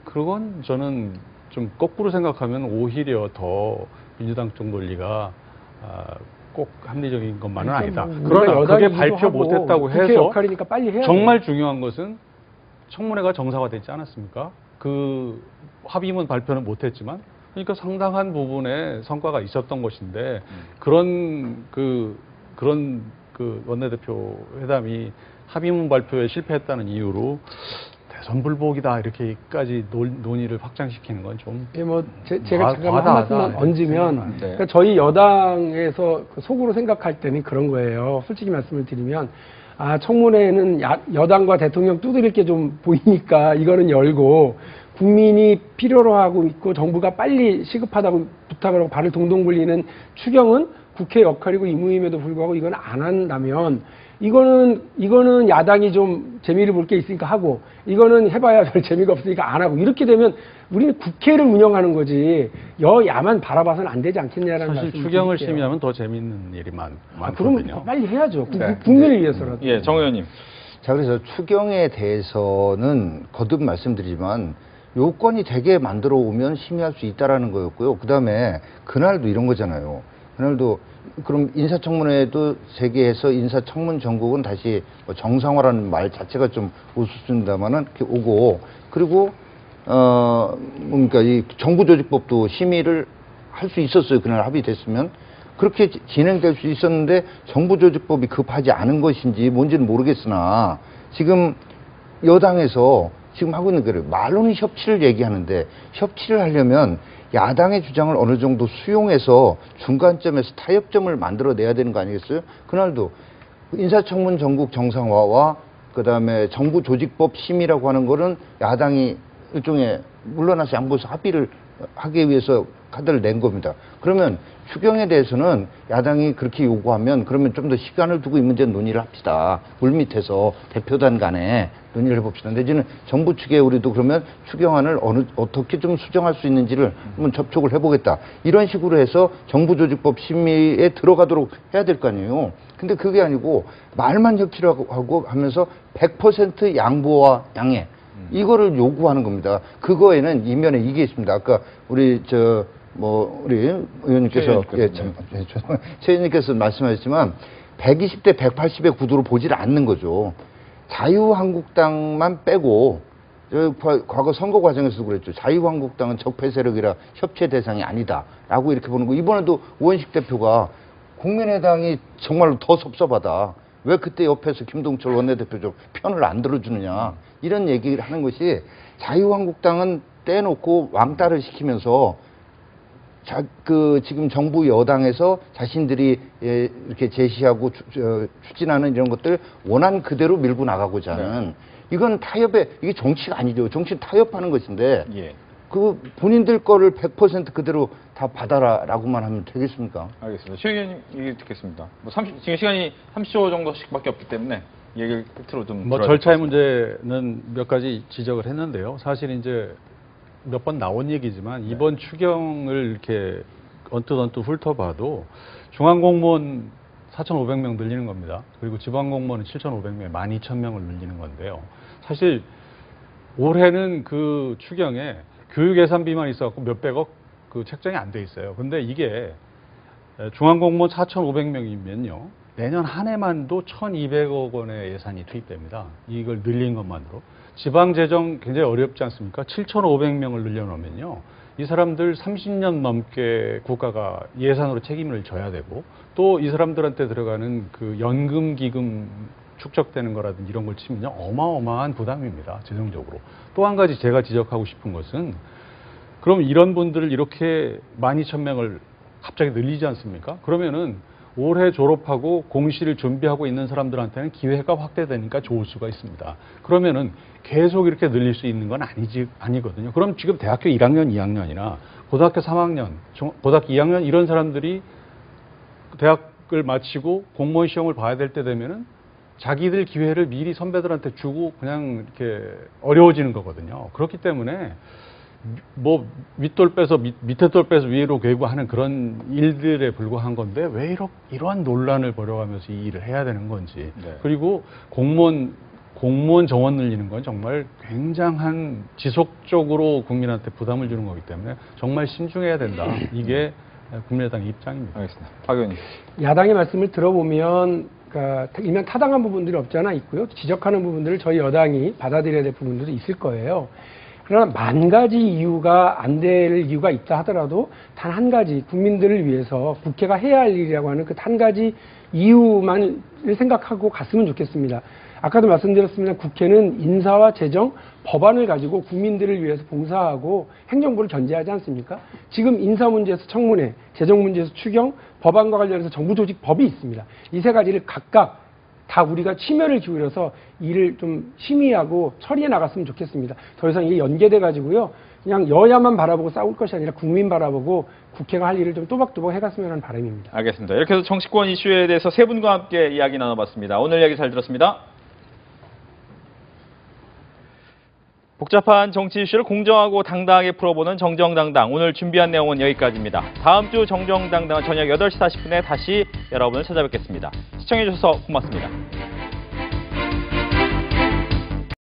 [SPEAKER 4] 그건 저는 좀 거꾸로 생각하면 오히려 더 민주당 쪽 논리가 꼭 합리적인 것만은 아니다. 그러나 그게 발표 못했다고 해서
[SPEAKER 2] 역할이니까 빨리 해야
[SPEAKER 4] 정말 중요한 것은 청문회가 정상화되지 않았습니까? 그 합의문 발표는 못했지만 그러니까 상당한 부분에 성과가 있었던 것인데 그런 원내대표 회담이 합의문 발표에 실패했다는 이유로 대선 불복이다 이렇게까지 논의를 확장시키는 건 좀
[SPEAKER 2] 제가 잠깐 한 말씀만 얹으면 그러니까 저희 여당에서 속으로 생각할 때는 그런 거예요. 솔직히 말씀을 드리면 청문회는 여당과 대통령 두드릴 게 좀 보이니까 이거는 열고 국민이 필요로 하고 있고 정부가 빨리 시급하다고 부탁을 하고 발을 동동 굴리는 추경은 국회 역할이고 의무임에도 불구하고 이건 안 한다면 이거는 야당이 좀 재미를 볼 게 있으니까 하고 이거는 해봐야 별 재미가 없으니까 안 하고 이렇게 되면 우리는 국회를 운영하는 거지 여야만 바라봐서는 안 되지 않겠냐라는
[SPEAKER 4] 사실
[SPEAKER 2] 말씀을
[SPEAKER 4] 추경을
[SPEAKER 2] 드릴게요.
[SPEAKER 4] 심의하면 더 재밌는 일이
[SPEAKER 2] 그럼
[SPEAKER 4] 많거든요.
[SPEAKER 2] 빨리 해야죠.
[SPEAKER 1] 네.
[SPEAKER 2] 국민을 위해서라도.
[SPEAKER 1] 예, 정 의원님.
[SPEAKER 3] 자, 그래서 추경에 대해서는 거듭 말씀드리지만 요건이 되게 만들어 오면 심의할 수 있다라는 거였고요. 그 다음에 그날도 이런 거잖아요. 그날도 그럼 인사청문회도 재개해서 인사청문 전국은 다시 뭐 정상화라는 말 자체가 좀 우스운다마는 이렇게 오고 그리고 그러니까 이 정부조직법도 심의를 할 수 있었어요. 그날 합의됐으면. 그렇게 진행될 수 있었는데 정부조직법이 급하지 않은 것인지 뭔지는 모르겠으나 지금 여당에서 지금 하고 있는 거를 말로는 협치를 얘기하는데 협치를 하려면 야당의 주장을 어느 정도 수용해서 중간점에서 타협점을 만들어내야 되는 거 아니겠어요? 그날도 인사청문 전국 정상화와 그다음에 정부조직법 심의라고 하는 거는 야당이 일종의 물러나서 양보해서 합의를 하기 위해서 카드를 낸 겁니다. 그러면 추경에 대해서는 야당이 그렇게 요구하면 그러면 좀 더 시간을 두고 이 문제 논의를 합시다. 물밑에서 대표단 간에 논의를 해봅시다. 내지는 정부 측에 우리도 그러면 추경안을 어떻게 좀 수정할 수 있는지를 한번 접촉을 해보겠다. 이런 식으로 해서 정부조직법 심의에 들어가도록 해야 될 거 아니에요. 근데 그게 아니고 말만 협치를 하고 하면서 100% 양보와 양해. 이거를 요구하는 겁니다. 그거에는 이면에 이게 있습니다. 아까 우리 우리 의원님께서 최 의원님께서 말씀하셨지만 120대 180의 구도로 보지를 않는 거죠. 자유한국당만 빼고 과거 선거 과정에서도 그랬죠. 자유한국당은 적폐 세력이라 협치의 대상이 아니다라고 이렇게 보는 거. 이번에도 우원식 대표가 국민의당이 정말로 더 섭섭하다. 왜 그때 옆에서 김동철 원내대표적 편을 안 들어주느냐. 이런 얘기를 하는 것이 자유한국당은 떼놓고 왕따를 시키면서 지금 정부 여당에서 자신들이 이렇게 제시하고 추진하는 이런 것들 원한 그대로 밀고 나가고자 하는 이건 타협의 이게 정치가 아니죠. 정치는 타협하는 것인데
[SPEAKER 1] 예.
[SPEAKER 3] 그 본인들 거를 100% 그대로 다 받아라라고만 하면 되겠습니까?
[SPEAKER 1] 알겠습니다. 최 의원님 얘기 듣겠습니다. 지금 시간이 30초 정도씩밖에 없기 때문에 얘기를 끝으로 좀
[SPEAKER 4] 뭐
[SPEAKER 1] 들어야
[SPEAKER 4] 절차의
[SPEAKER 1] 될 것 같습니다.
[SPEAKER 4] 문제는 몇 가지 지적을 했는데요. 사실 이제 몇 번 나온 얘기지만 이번 추경을 이렇게 언뜻 훑어봐도 중앙공무원 4,500명 늘리는 겁니다. 그리고 지방공무원은 7,500명, 12,000명을 늘리는 건데요. 사실 올해는 그 추경에 교육 예산비만 있어갖고 몇백억 그 책정이 안 돼 있어요. 근데 이게 중앙공무원 4,500명이면요. 내년 한 해만도 1,200억 원의 예산이 투입됩니다. 이걸 늘린 것만으로. 지방재정 굉장히 어렵지 않습니까? 7,500명을 늘려놓으면요. 이 사람들 30년 넘게 국가가 예산으로 책임을 져야 되고 또 이 사람들한테 들어가는 그 연금, 기금 축적되는 거라든지 이런 걸 치면요. 어마어마한 부담입니다. 재정적으로. 또 한 가지 제가 지적하고 싶은 것은 그럼 이런 분들을 이렇게 12,000명을 갑자기 늘리지 않습니까? 그러면은 올해 졸업하고 공시를 준비하고 있는 사람들한테는 기회가 확대되니까 좋을 수가 있습니다. 그러면은 계속 이렇게 늘릴 수 있는 건 아니거든요. 그럼 지금 대학교 1학년, 2학년이나 고등학교 3학년, 고등학교 2학년 이런 사람들이 대학을 마치고 공무원 시험을 봐야 될 때 되면은 자기들 기회를 미리 선배들한테 주고 그냥 이렇게 어려워지는 거거든요. 그렇기 때문에 뭐 윗돌 빼서 밑에 돌 빼서 위로 괴고 하는 그런 일들에 불과한 건데 왜 이러한 논란을 벌여가면서 이 일을 해야 되는 건지.
[SPEAKER 1] 네.
[SPEAKER 4] 그리고 공무원 정원 늘리는 건 정말 굉장한 지속적으로 국민한테 부담을 주는 거기 때문에 정말 신중해야 된다. 이게 국민의당의 입장입니다.
[SPEAKER 1] 알겠습니다. 박 의원님.
[SPEAKER 2] 야당의 말씀을 들어보면 그러니까 일면 타당한 부분들이 없지 않아 있고요. 지적하는 부분들을 저희 여당이 받아들여야 될 부분들이 있을 거예요. 그러나 만 가지 이유가 안 될 이유가 있다 하더라도 단 한 가지 국민들을 위해서 국회가 해야 할 일이라고 하는 그 한 가지 이유만을 생각하고 갔으면 좋겠습니다. 아까도 말씀드렸습니다. 국회는 인사와 재정, 법안을 가지고 국민들을 위해서 봉사하고 행정부를 견제하지 않습니까? 지금 인사 문제에서 청문회, 재정 문제에서 추경, 법안과 관련해서 정부조직법이 있습니다. 이 세 가지를 각각 다 우리가 심혈을 기울여서 일을 좀 심의하고 처리해 나갔으면 좋겠습니다. 더 이상 이게 연계돼 가지고요. 그냥 여야만 바라보고 싸울 것이 아니라 국민 바라보고 국회가 할 일을 좀 또박또박 해갔으면 하는 바람입니다.
[SPEAKER 1] 알겠습니다. 이렇게 해서 정치권 이슈에 대해서 세 분과 함께 이야기 나눠봤습니다. 오늘 이야기 잘 들었습니다. 복잡한 정치 이슈를 공정하고 당당하게 풀어보는 정정당당. 오늘 준비한 내용은 여기까지입니다. 다음 주 정정당당은 저녁 8시 40분에 다시 여러분을 찾아뵙겠습니다. 시청해주셔서 고맙습니다.